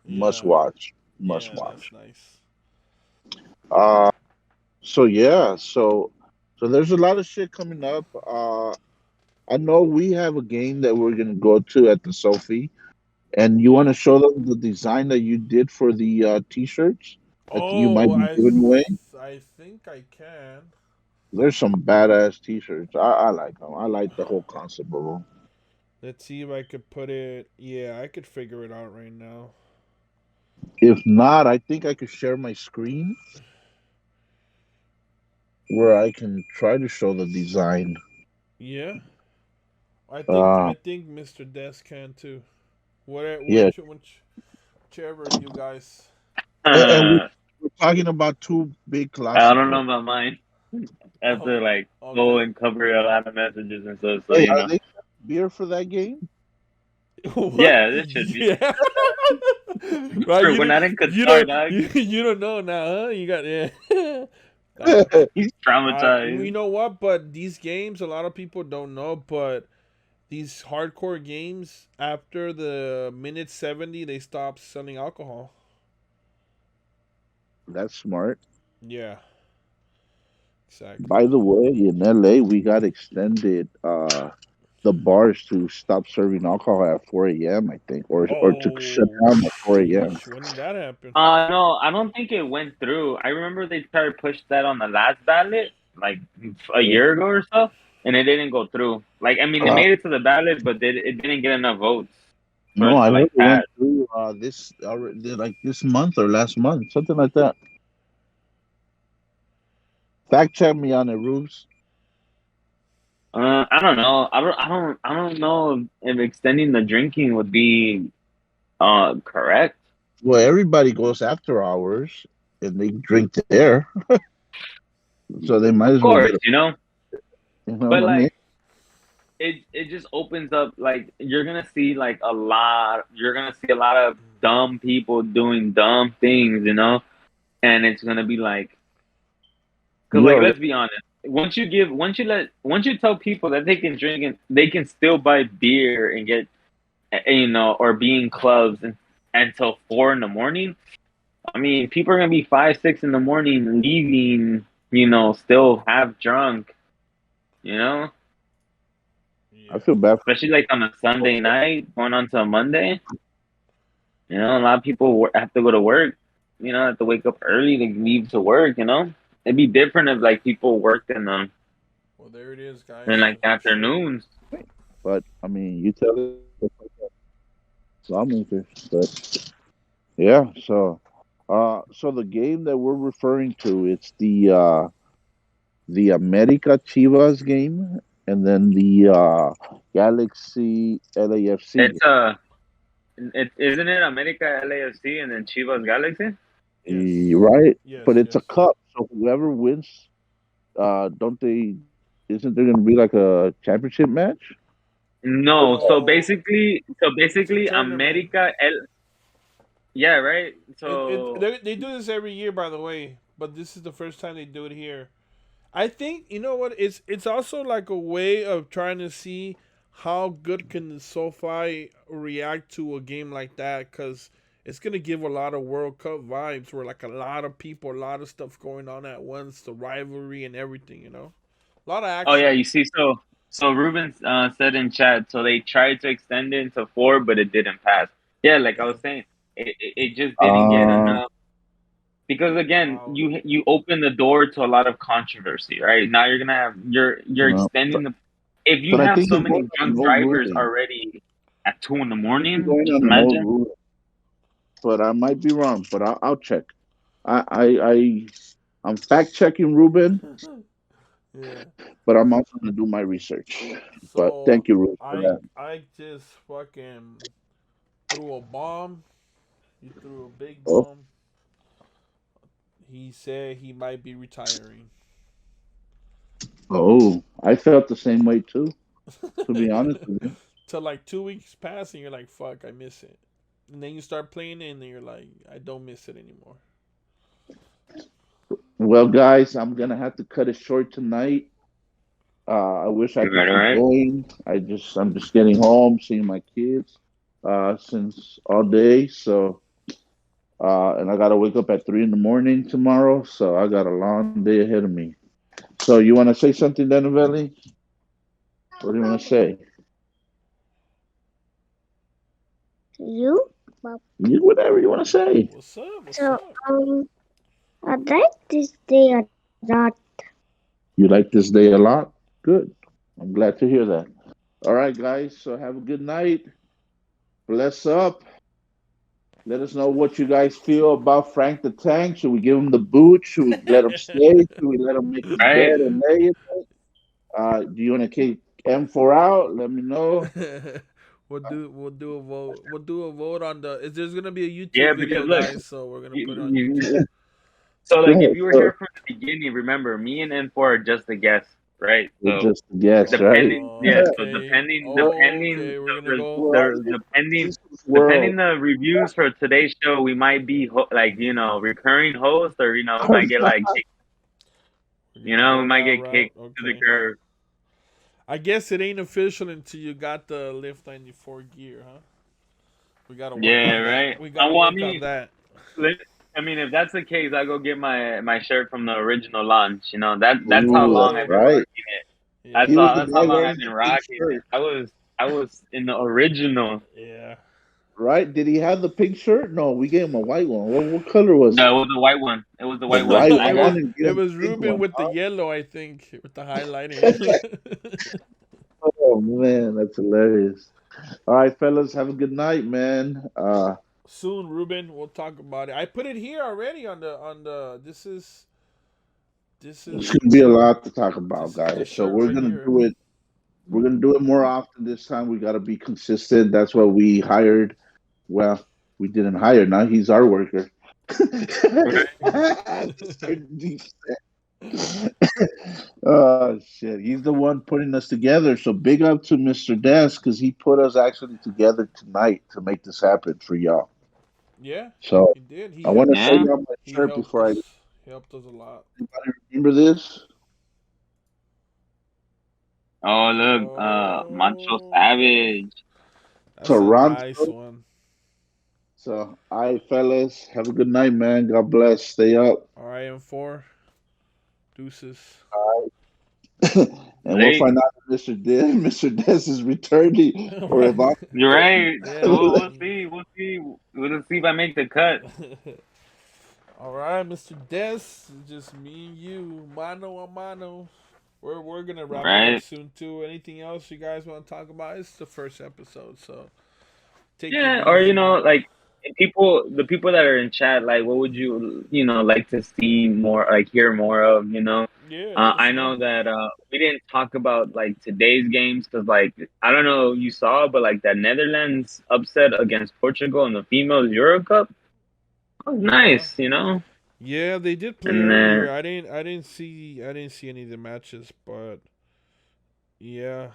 Must Yeah. watch. Must Yeah, that's watch. nice. Uh so yeah, so there's a lot of shit coming up. I know we have a game that we're gonna go to at the Sophie, and you want Yeah. to show them the design that you did for the t-shirts that you might Oh, be giving away. I think I can. There's some badass t-shirts. I like them. I like the whole concept of them. Let's see if I could put it. Yeah, I could figure it out right now. If not, I think I could share my screen where I can try to show the design. Yeah, I think Uh, I think Mr. Des can too. What yeah, whichever you guys. and I we're talking about two big don't know classicos. about mine. I have Oh, to like go okay. and cover a lot of messages and stuff. So Hey, you are know, they beer for that game? What? yeah, this should be. Yeah. Right. We're not in You Qatar, don't dog. you don't know now, huh? You got yeah. Uh, He's you traumatized. know what? But these games, a lot of people don't know. But these hardcore games, after the minute 70, they stop selling alcohol. That's smart. Yeah, exactly. By the way, in LA, we got extended the bars to stop serving alcohol at 4 a.m. I think, or to shut Oh, down at 4 a.m. sheesh! When did that happen? No, I don't think it went through. I remember they tried to push that on the last ballot, like a Yeah. year ago or so, and it didn't go through. Like, I mean, it Uh, made it to the ballot, but it didn't get enough votes for no, it I to heard like it went pass. through this already, like this month or last month, something like that. Fact check me on it, Rubes. I don't know. I don't know if extending the drinking would be correct. Well, everybody goes after hours and they drink there, so they might Of as well course, get a. you know, You know but what I mean? like it just opens up like you're gonna see like a lot. You're gonna see a lot of dumb people doing dumb things, you know, and it's gonna be like, cause like Yo, let's be honest. Once you tell people that they can drink and they can still buy beer and get, you know, or be in clubs until 4 in the morning. I mean, people are gonna be 5, 6 in the morning leaving, you know, still half drunk, you know, I Yeah. feel bad for. especially like on a Sunday night going on to a Monday. You know, a lot of people have to go to work. You know, have to wake up early to leave to work. You know, it'd be different if like people worked in the Well, there it is, guys. in like For sure. afternoons. But I mean, you tell it. Lawmakers, but yeah. So the game that we're referring to, it's the America Chivas game, and then the Galaxy LAFC. It's it isn't it America LAFC and then Chivas Galaxy? Yes. Right? Yes. But it's yes. a cup, so whoever wins, don't they? Isn't there going to be like a championship match? No, No. so basically It's a tournament. America yeah, right? It, So they do this every year, by the way, but this is the first time they do it here. I think you know what it's also like a way of trying to see how good can the SoFi react to a game like that because it's gonna give a lot of World Cup vibes where like a lot of people, a lot of stuff going on at once, the rivalry and everything, you know, a lot of oh yeah, action. you see so Ruben said in chat, so they tried to extend it to 4 but it didn't pass. Yeah, like I Yeah. was saying, it just didn't get Uh, enough because again, Wow. you open the door to a lot of controversy, right? Now you're gonna have you're no, extending the if you but I have think so they're going many on an drunk old drivers ruling. already at 2 in the I think they're morning, going just on an old imagine. ruling, but I might be wrong. But I'll check. I'm fact checking Ruben, Yeah. but I'm also going to do my research. But So thank you, Ruben, for I that. I just fucking threw a bomb. He threw a big Oh, bomb. He said he might be retiring. oh, I felt the same way too. To be honest with you. Till like 2 weeks pass and you're like, fuck, I miss it. And then you start playing it and then you're like, I don't miss it anymore. Well, guys, I'm gonna have to cut it short tonight. I wish I could Right, all keep right. going. I'm just getting home, seeing my kids, since all day. So, and I gotta wake up at 3 in the morning tomorrow. So I got a long day ahead of me. So you want to say something, Danivelli? What do you want to say? You? You whatever you want to say. What's up? What's So, up? I like this day a lot. You like this day a lot? Good. I'm glad to hear that. All right, guys. So have a good night. Bless up. Let us know what you guys feel about Frank the Tank. Should we give him the boot? Should we let him stay? Should we let him make his Right. bed and lay in it? Do you want to kick M4 out? Let me know. We'll do a vote. We'll do a vote on the. There's gonna be a Yeah, YouTube because video, look, guys. So we're gonna you, put it on YouTube. you, so like if you were So here from the beginning, remember me and N4 are just a guess, right? we're So just a guess, right? depending, yeah. So Okay. Okay. We're gonna go. Well, depending this is world. the reviews for today's show, we might be like recurring host, or we might get like We're gonna we go might that get route. kicked to the Okay. curb. I guess it ain't official until you got the LIF94 gear, huh? We gotta work Yeah, on that. right. We gotta Well, work on that. li- if that's the case, I go get my shirt from the original launch. That's how Ooh, long that's I've been right. rocking it. Yeah. He was the That's guy how long I've wearing been the pink rocking it. shirt, I was in the original. Yeah. right? Did he have the pink shirt? No, we gave him a white one. What color was No, it? it was the white one. It was the The white one. white I one. it I had was wanted to get it him was the pink Ruben one. with the yellow, I think, with the highlighting. Oh man, that's hilarious. All right, fellas, have a good night, man. Soon, Ruben, we'll talk about it. I put it here already on the. This It's is gonna be a lot to talk about, this is the guys. So shirt we're right gonna here. do it. We're gonna do it more often this time. We gotta be consistent. That's why we hired. Well, we didn't hire. Now he's our worker. Oh shit, he's the one putting us together. So big up to Mr. Des because he put us actually together tonight to make this happen for y'all. Yeah, So he did. I want to show yeah. y'all my He shirt helped before I. us. He helped us a lot. Anybody remember this? Oh look, Macho Oh, Savage. that's a nice Toronto. one. So, all right, fellas, have a good night, man. God bless. Stay up. All right, M4 deuces. And we'll Late. find out if Mr. Des is returning or if I'm You're right. Yeah. We'll see. We'll see. We'll see if I make the cut. All right, Mr. Des, just me and you, mano a mano. We're gonna wrap it up Right? soon too. Anything else you guys want to talk about? It's the first episode, so take it Yeah, or easy. like the people that are in chat, like, what would you know, like to see more, like hear more of, you know? Yeah, let us I know. know that we didn't talk about like today's games because, like, I don't know if you saw, but like that Netherlands upset against Portugal in the females Euro Cup was Yeah, nice, you know. yeah, they did play And then earlier. I didn't see any of the matches, but yeah.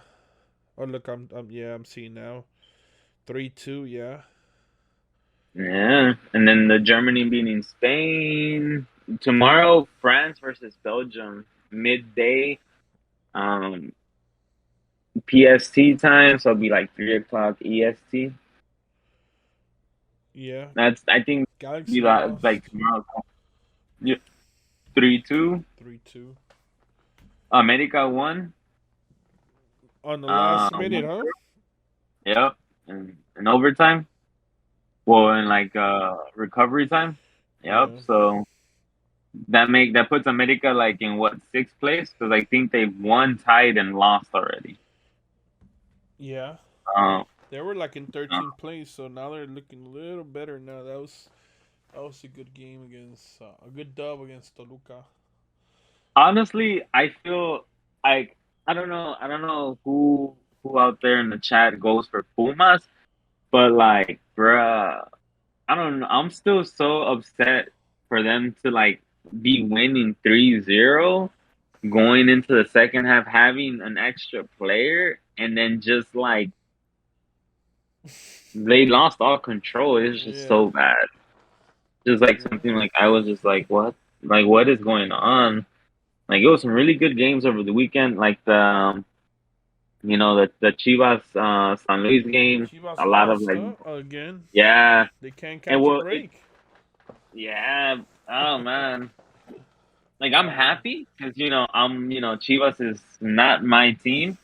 Oh look, I'm seeing now. 3-2. Yeah, yeah, and then the Germany beating Spain tomorrow. France versus Belgium midday. Um, PST time, so it'll be like 3 o'clock EST. yeah. That's I think be Galaxy like lost tomorrow. Yeah, 3-2. 3-2 America won. on the last minute, One, huh? yep, in overtime. Well, in like recovery time. Yep. Yeah, So that puts America like in what, sixth place? Because I think they've won, tied, and lost already. yeah. Um, They were like in uh, 13th place, so now they're looking a little better now. That was a good game against a good dub against Toluca. honestly, I feel like I don't know who out there in the chat goes for Pumas, but like, bruh, I don't know. I'm still so upset for them to like be winning 3-0, going into the second half, having an extra player, and then just like they lost all control. It's just Yeah, so bad. Just like yeah. something like I was just like, what? Like, what is going on? Like, it was some really good games over the weekend. Like the Chivas San Luis game. Chivas A lot of lost, like, huh? Again. yeah, They can't and catch a well, it break. yeah. Oh man, like I'm Uh, happy because Chivas is not my team,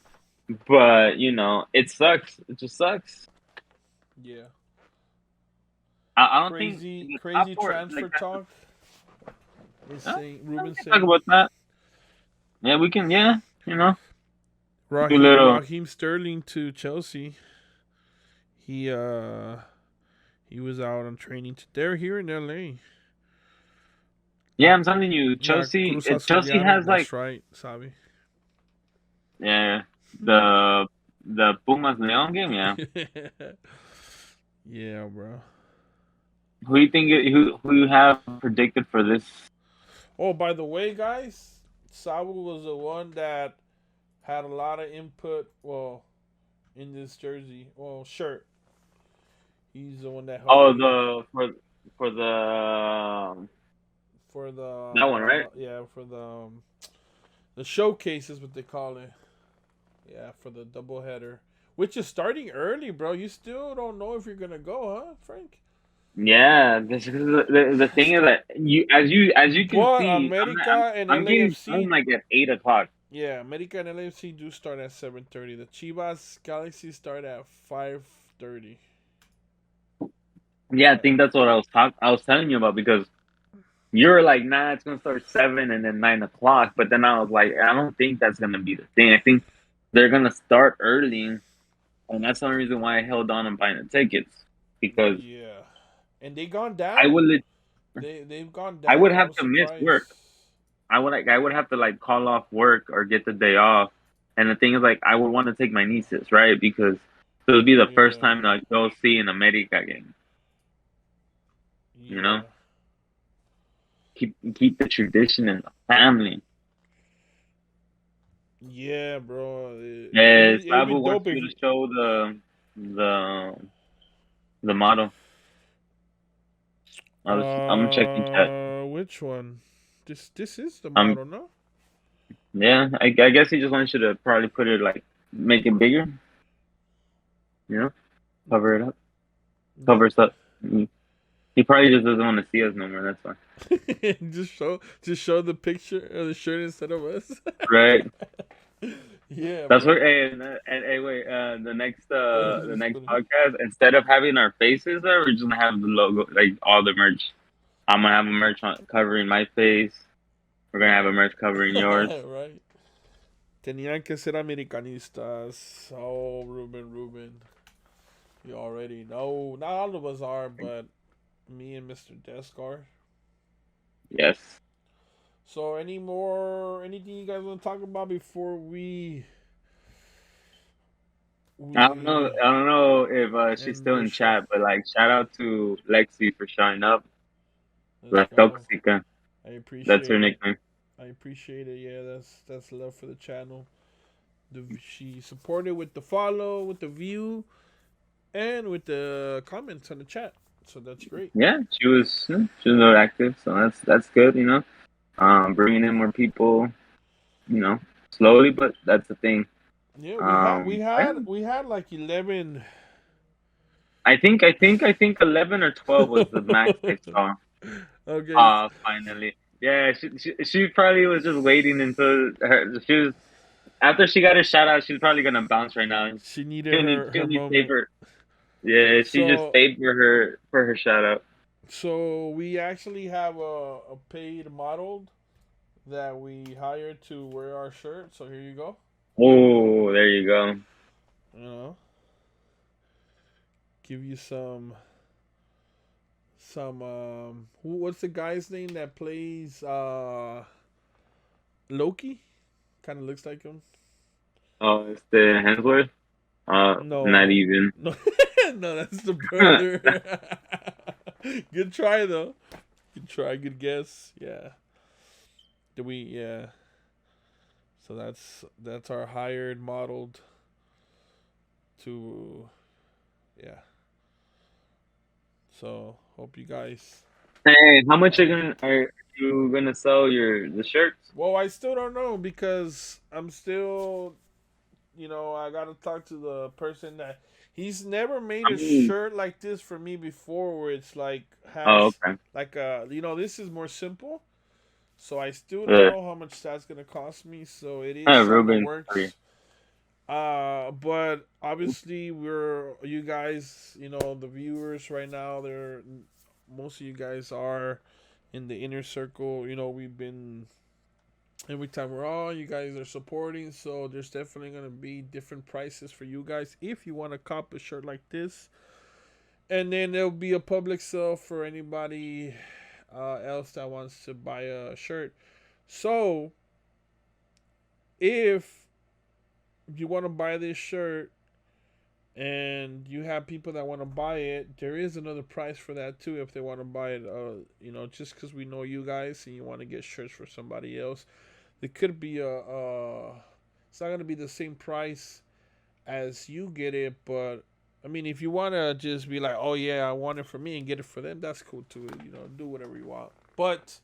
but it sucks. It just sucks. yeah. I don't think in Crazy, the top crazy four transfer like that. talk. Is Uh, saying we Ruben can talk saying about that. Yeah, we can. Yeah, do a Raheem little. Raheem Sterling to Chelsea. He he was out on training. They're here in L.A. Yeah, I'm telling you, Yeah, Chelsea. Cruz Chelsea Azulyaron. has like, That's right, Sabi. yeah, the Pumas Leon game. Yeah, Yeah, bro. who you think? Who you have predicted for this? Oh, by the way, guys, Sabu was the one that had a lot of input. Well, in this jersey, well, shirt. He's the one that helped Oh, me for for the that one, right? yeah, for the showcase is what they call it. Yeah, for the double header, which is starting early, bro. You still don't know if you're gonna go, huh, Frank? Yeah, this is the thing is that as you can But see, America and I'm getting home LAFC, like at 8 o'clock. yeah, America and LAFC do start at 7:30. The Chivas Galaxy start at 5:30. Yeah, I think that's what I was telling you about because you're like, nah, it's gonna start 7 and then 9 o'clock. But then I was like, I don't think that's gonna be the thing. I think they're gonna start early, and that's the only reason why I held on and buying the tickets because Yeah, and they gone I down. would lit- They've gone I would down. I have was to miss surprised. work. I would have to like call off work or get the day off. And the thing is, like, I would want to take my nieces, right? Because it would be the first Yeah, time that I go see an America game. You know, yeah, keep the tradition in the family. yeah, bro. Yes, It'd be Sabu dope wants if you to show the the model. I'm checking chat. which one? This is the Um, model, no? yeah, I guess he just wants you to probably put it like make it bigger. Cover it up, Yeah. cover us up. He probably just doesn't want to see us no more. That's why. just show the picture of the shirt instead of us. Right. Yeah, That's what. bro. And hey, wait. The Oh, he's the just next putting. podcast, instead of having our faces there, we're just gonna have the logo, like all the merch. I'm gonna have a merch covering my face. We're gonna have a merch covering yours. Right. Tenían que ser americanistas. Oh, Ruben. You already know. Not all of us are, but me and Mr. Desk are. Yes. So, anything you guys want to talk about before we I don't know if she's end still the in show? chat, but like, shout out to Lexi for showing up. Let's La go. Toxica. I That's her appreciate it. nickname. I appreciate it. Yeah, that's love for the channel. She supported with the follow, with the view, and with the comments on the chat. So that's great. Yeah, she was not active, so that's good. Bringing in more people. Slowly, but that's the thing. Yeah, Yeah. we had like 11. I think 11 or 12 was the max I saw. Okay. Finally. Yeah, she probably was just waiting until she was after she got her shout out. She's probably gonna bounce right now. She needed She'll her need stay moment. for. Yeah, she just So stayed for her shout out. so we actually have a paid model that we hired to wear our shirt. So here you go. Oh, there you go. You know, give you some what's the guy's name that plays Loki? Kind of looks like him. Oh, it's the Hemsworth. Not No, even. no, no, that's the brother. Good try though. Good try. Good guess. Yeah. Do we? Yeah. So that's our hired modeled to. Yeah. So hope you guys. Hey, how much are you gonna sell the shirts? Well, I still don't know because I'm still. I gotta talk to the person that he's never made I a mean, shirt like this for me before, where it's like oh, has okay. like this is more simple. So I still don't Yeah. know how much that's gonna cost me. So it is on the Ruben, sorry. works. But obviously you guys, the viewers right now, most of you guys are in the inner circle. We've been every time you guys are supporting, so there's definitely gonna be different prices for you guys if you want to cop a shirt like this, and then there'll be a public sale for anybody else that wants to buy a shirt. So if you want to buy this shirt and you have people that want to buy it, there is another price for that too if they want to buy it. Just because we know you guys and you want to get shirts for somebody else, it could be it's not gonna be the same price as you get it, but I mean, if you want to just be like, oh yeah, I want it for me and get it for them, that's cool too. Do whatever you want. But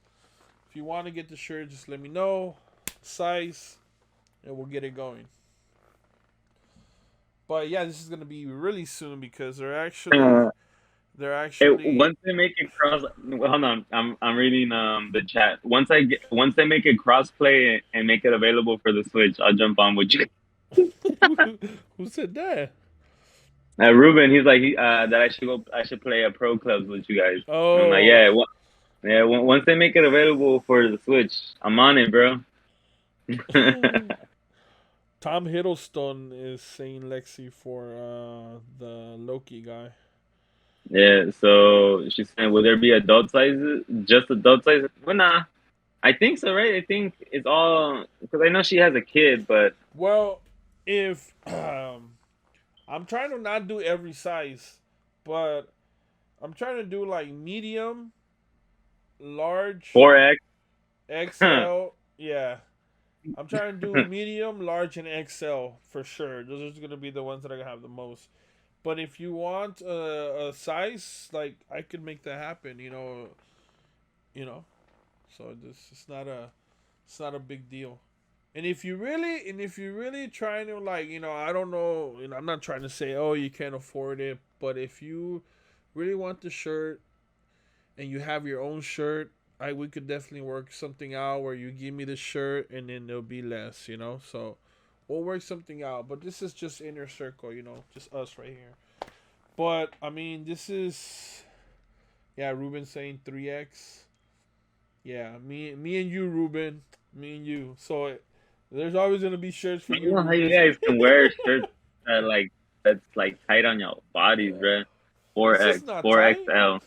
if you want to get the shirt, just let me know size, and we'll get it going. But yeah, this is gonna be really soon because they're actually. Once they make it cross, hold on, I'm reading the chat. Once they make it crossplay and make it available for the Switch, I'll jump on with you. Who said that? Ruben, he's like that I should play a pro clubs with you guys. And I'm like, Oh, yeah, yeah. Once they make it available for the Switch, I'm on it, bro. Tom Hiddleston is saying Lexi for the Loki guy. Yeah, so she's saying, will there be adult sizes? Just adult sizes? Well, nah. I think so, right? I think it's all because I know she has a kid, but Well, if I'm trying to not do every size, but I'm trying to do like medium, large, 4X. XL. Yeah, I'm trying to do medium, large, and XL for sure. Those are gonna be the ones that are gonna have the most. But if you want a size, like I could make that happen. You know. So this it's not a big deal. And if you really trying to like, I don't know, I'm not trying to say, oh, you can't afford it, but if you really want the shirt and you have your own shirt, we could definitely work something out where you give me the shirt and then there'll be less. So we'll work something out. But this is just inner circle, just us right here. But I mean, this is, yeah, Ruben saying 3X. Yeah, me and you, Ruben. Me and you. So there's always gonna be shirts for I don't you, know how you Ruben. guys can wear shirts that like that's like tight on your bodies, bro. It's 4X, just not tight. 4XL.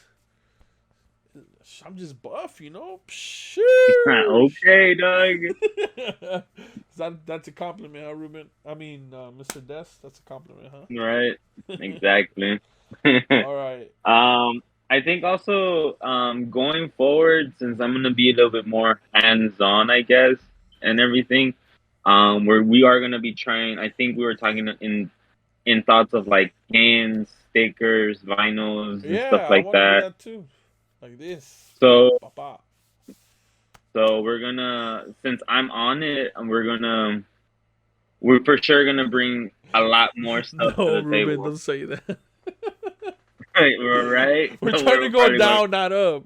I'm just buff, you know. Sheesh. Okay, dog. That's a compliment, huh, Ruben? I mean, Mr. Des. That's a compliment, Right. huh? Exactly. All right. I think also going forward, since I'm gonna be a little bit more hands-on, I guess, and everything, where we are gonna be trying. I think we were talking in thoughts of like pins, stickers, vinyls, and stuff Yeah, I like want to do that. that too. Like this. So Papa. so we're gonna, since I'm on it, and we're for sure gonna bring a lot more stuff to No, the Ruben, table. don't say that. Right, we're right. We're trying to We're go probably going. down, not up.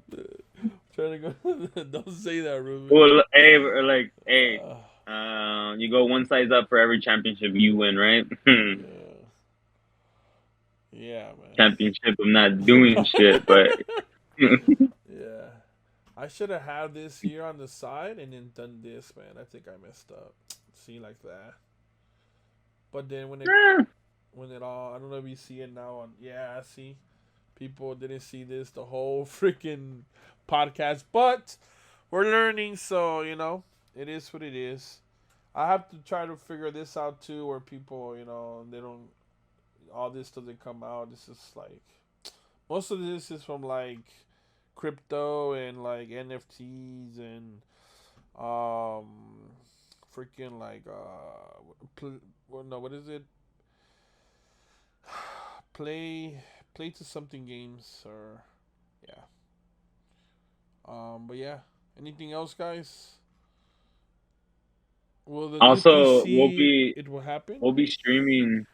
Trying to go. Don't say that, Ruben. Well, hey, we're like, hey, Uh, you go one size up for every championship you win, right? yeah. Yeah, Championship, I'm not doing shit, but yeah. I should have had this here on the side and then done this, man. I think I messed up. See, like that. But then when it all, I don't know if you see it now on. Yeah, I see. People didn't see this the whole freaking podcast, but we're learning, so it is what it is. I have to try to figure this out too, where people, they don't, all this doesn't come out. This is like most of this is from like crypto and like NFTs and um freaking like well, no, what is it? Play play to something games or yeah. But yeah. Anything else, guys? Will the new also PC it will happen? we'll be streaming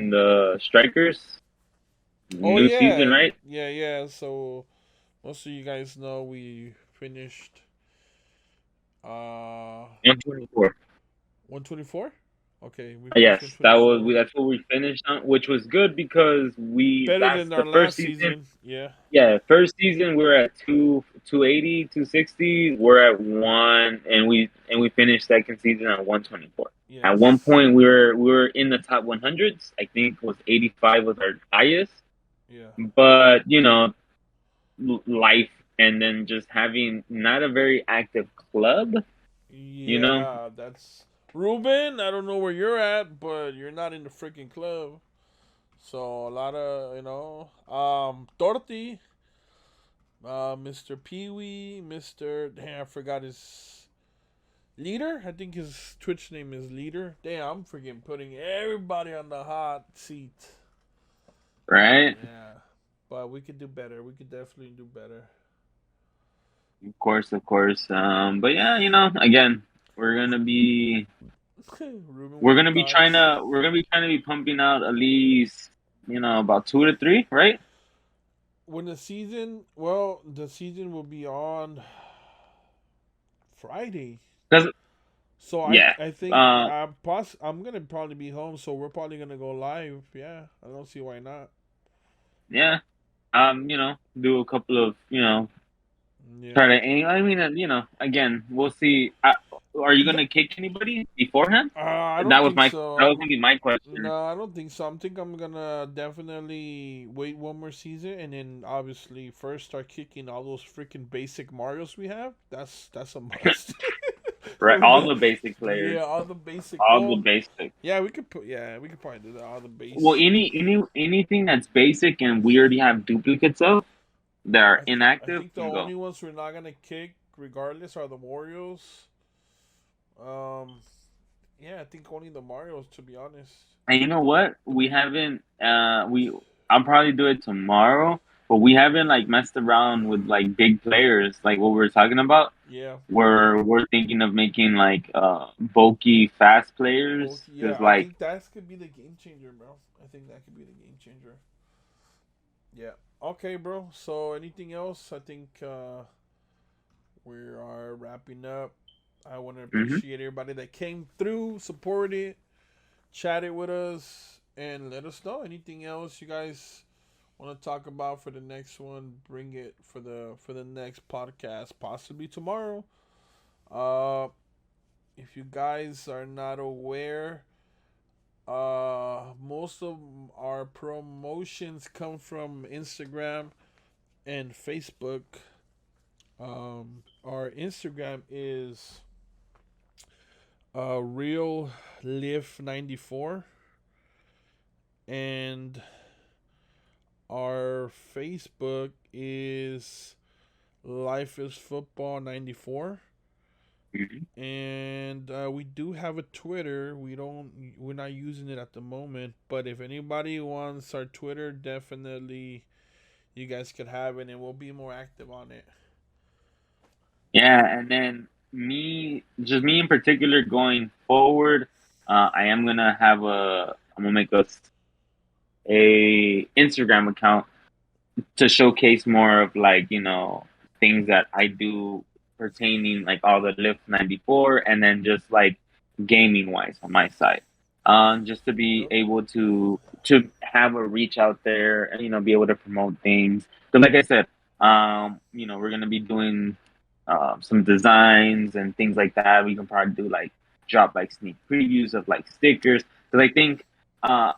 the Strikers Oh new season, yeah, right? yeah. So most of you guys know we finished 124. 124. Okay, we finished Yes, 124. that's what we finished on, which was good because Better that's than the our first last season. season. Yeah. Yeah, first season we were at 280, 260. We're at 1, and we finished second season at 124. At one Yes. point we were in the top 100s. I think it was 85 was our highest. Yeah. But, life, and then just having not a very active club, you know. Yeah, that's Ruben. I don't know where you're at, but you're not in the freaking club. So a lot of Torti, Mr. Pee Wee, Mr. Damn, I forgot his leader. I think his Twitch name is Leader. Damn, I'm freaking putting everybody on the hot seat. Right? Yeah, but we could do better. We could definitely do better. Of course, of course. But yeah, again, we're gonna be Ruben with we're the gonna be trying thoughts. to we're gonna be trying to be pumping out at least about 2 to 3, right? When the season will be on Friday. Because So yeah, I think uh, I'm gonna probably be home, so we're probably gonna go live. Yeah, I don't see why not. yeah, do a couple of Yeah, try to. I mean, again, we'll see. Are you gonna kick anybody beforehand? I That don't was think my so. that was gonna be my question. No, I don't think so. I'm gonna definitely wait one more season, and then obviously first start kicking all those freaking basic Mario's we have. That's a must. Right, We all got- the basic players, yeah, all the basic. all the Well, basic. yeah, we could probably do that. All the Well, base. anything that's basic and we already have duplicates of that are I inactive think the can go. only ones we're not gonna kick, regardless, are the Mario's. Yeah, I think only the Mario's, to be honest. And you know what? We haven't. I'll probably do it tomorrow, but we haven't like messed around with like big players, like what we were talking about. Yeah. We're thinking of making like bulky, fast players, Yeah, because I like think that could be the game changer, bro. I think that could be the game changer. Yeah. Okay, bro. So anything else? I think we are wrapping up. I want to mhm. appreciate everybody that came through, supported, chatted with us, and let us know anything else you guys want to talk about for the next one. Bring it for the next podcast, possibly tomorrow. Uh, if you guys are not aware, most of our promotions come from Instagram and Facebook. Our Instagram is real LIF94, and our Facebook is Life is Football 94. Mhm. And we do have a Twitter. We're not using it at the moment, but if anybody wants our Twitter, definitely you guys could have it, and we'll be more active on it. Yeah, and then me, just me in particular, going forward, I am gonna have I'm gonna make a Instagram account to showcase more of like things that I do pertaining like all the Lift 94 and then just like gaming wise on my side. Just to be Yep. able to have a reach out there and be able to promote things. So like I said, we're gonna be doing some designs and things like that. We can probably do like drop like sneak previews of like stickers because I think uh,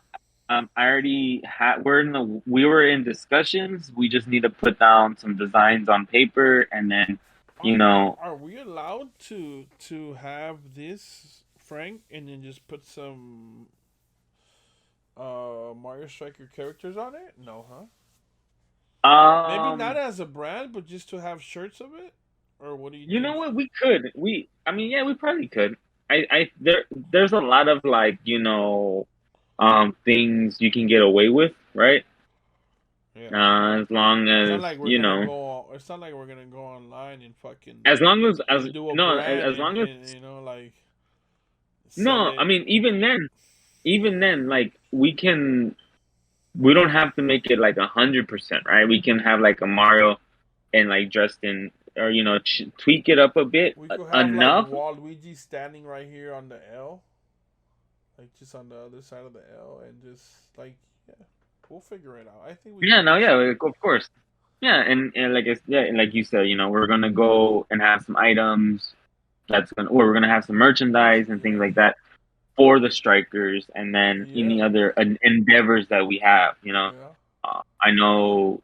I already had. We were in discussions. We just need to put down some designs on paper, and then, Are, you know, are we allowed to have this, Frank, and then just put some Mario Striker characters on it? No, huh? Maybe not um, as a brand, but just to have shirts of it? Or what do you you know think? what? We could. I mean, yeah, we probably could. There's a lot of like, things you can get away with, right? Yeah. As long It's not as like we're gonna go. It's not like we're gonna go online and fucking as long as and do a no, brand as long as and like sell no. I it. mean, even then, like we don't have to make it like 100%, right? We can have like a Mario and like dressed in, or tweak it up a bit We could have like enough. Waluigi standing right here on the L, like just on the other side of the L, and just like yeah, we'll figure it out. I think we Yeah, could no, do yeah, something. like, of course. Yeah, and like yeah, and like you said, we're gonna go and have some items or we're gonna have some merchandise and things Yeah, like that for the strikers, and then yeah, any other endeavors that we have. yeah, I know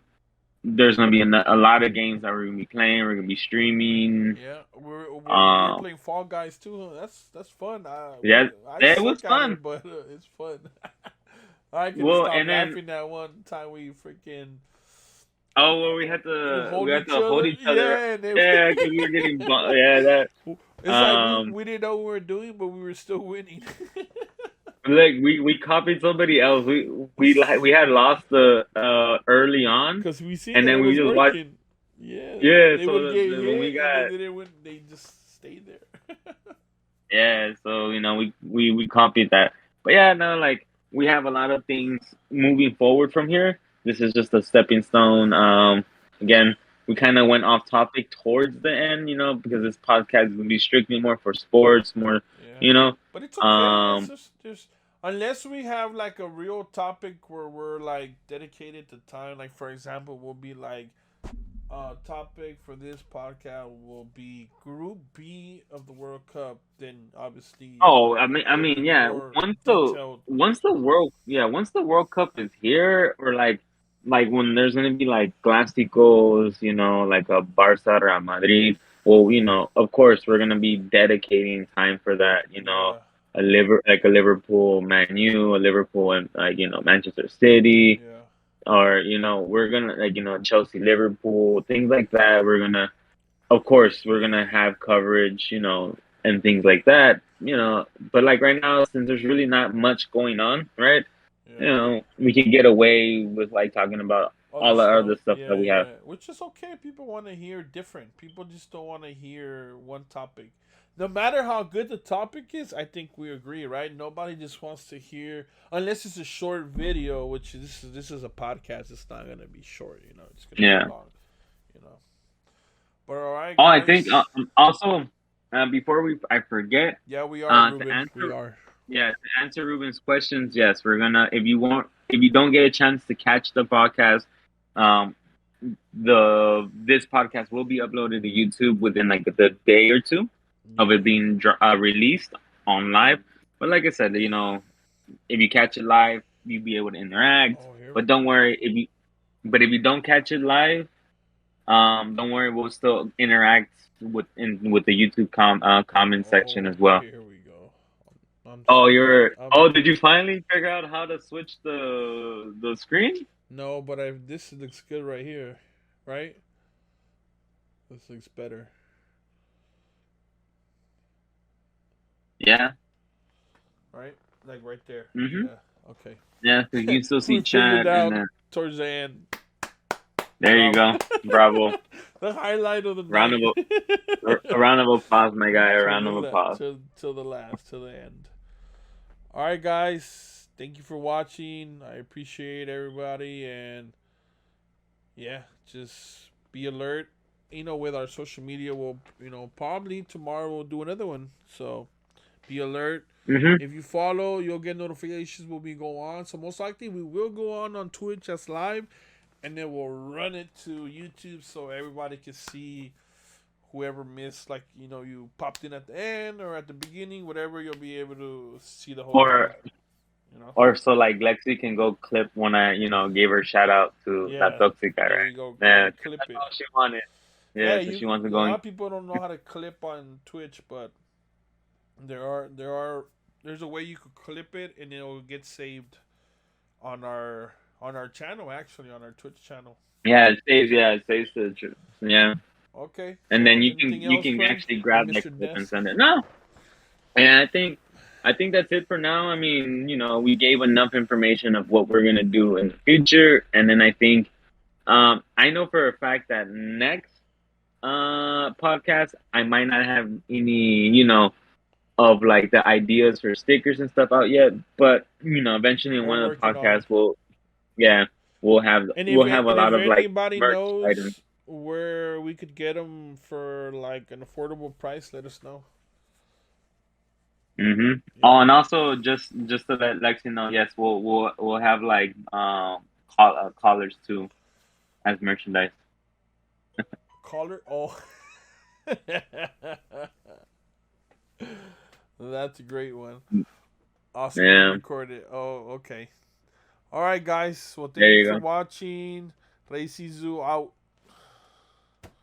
there's gonna be a lot of games that we're gonna be playing. We're gonna be streaming. yeah. We're Um, playing Fall Guys too. That's fun. yeah, I it was suck at fun. it, but it's fun. I couldn't Well, stop and then laughing that one time we freaking well, we had we to hold each hold other. each other. Yeah, and then Yeah, because we were getting yeah it's like um we didn't know what we were doing, but we were still winning. like we copied somebody else. We had lost the early on, Because we seen and that it then we was just watched. working. Yeah, Yeah, they so would get when we hit and then got they didn't win. They just stayed there. yeah, so we copied that. But yeah, no, like we have a lot of things moving forward from here. This is just a stepping stone. Again, we kind of went off topic towards the end, because this podcast is gonna be strictly more for sports, more, Yeah, you know. but it's okay. It's Um, just unless we have like a real topic where we're like dedicated to time. Like for example, we'll be like topic for this podcast will be Group B of the World Cup. Then obviously oh, I it'll mean, be yeah. more detailed. Once the World Cup is here, or like when there's gonna be like clásicos, like a Barca Real Madrid. Well, of course we're gonna be dedicating time for that. Yeah, A Liverpool Man U, a Liverpool and like Manchester City, yeah, or we're gonna like Chelsea Liverpool, things like that. Of course we're gonna have coverage, and things like that, but like right now, since there's really not much going on, right? yeah. We can get away with like talking about Other all the stuff. other stuff Yeah, that we have. yeah. Which is okay. People want to hear different. People just don't want to hear one topic. No matter how good the topic is, I think we agree, right? Nobody just wants to hear unless it's a short video, which this is a podcast. It's not gonna be short, It's gonna be Yeah. long, you know. But all right, Oh, I think guys. also, before I forget, Yeah, we are to Ruben. We answer are. yeah, to answer Ruben's questions, yes, we're gonna if you don't get a chance to catch the podcast, um, this podcast will be uploaded to YouTube within like the day or two of it being released on live. But like I said, if you catch it live, you'll be able to interact. But don't worry if you don't catch it live, don't worry, we'll still interact with the YouTube comment section as well. Here we go. Did you finally figure out how to switch the screen? No, but this looks good right here, right? This looks better. Yeah. Right? Like right there. Mm-hmm. Yeah. Okay. Yeah, because you can still see chat. And then, towards the end. there you go. Bravo. The highlight of the round a round of applause, my guy. A round of applause. Till the last, till the end. All right, guys. Thank you for watching. I appreciate everybody. And yeah, just be alert. With our social media, we'll, probably tomorrow we'll do another one. So be alert. Mm-hmm. If you follow, you'll get notifications when we go on. So most likely we will go on Twitch as live, and then we'll run it to YouTube so everybody can see whoever missed, like, you popped in at the end or at the beginning, whatever, you'll be able to see the whole thing, Or so like Lexi can go clip when I, gave her shout out to that toxic guy, there right? you go, Yeah, clip that's it. all she wanted. Yeah, so she wants to go. A lot of people don't know how to clip on Twitch, but there's a way you could clip it and it'll get saved on our channel, actually, on our Twitch channel. Yeah, it saves to the truth. Yeah. Okay. And so then you can actually grab that clip and send it. No. And I think that's it for now. I mean, we gave enough information of what we're gonna do in the future, and then I think I know for a fact that next podcast I might not have any, of like the ideas for stickers and stuff out yet, but eventually in one of the podcasts we'll have a lot of like anybody merch knows items where we could get them for like an affordable price, let us know. Mm-hmm. Yeah. Oh, and also just to let Lexi know, yes, we'll have like collars too as merchandise. Collar? Oh. That's a great one. Awesome. Yeah. Recorded. Oh, okay. All right, guys. Well, thank you for watching. ReyZizou out.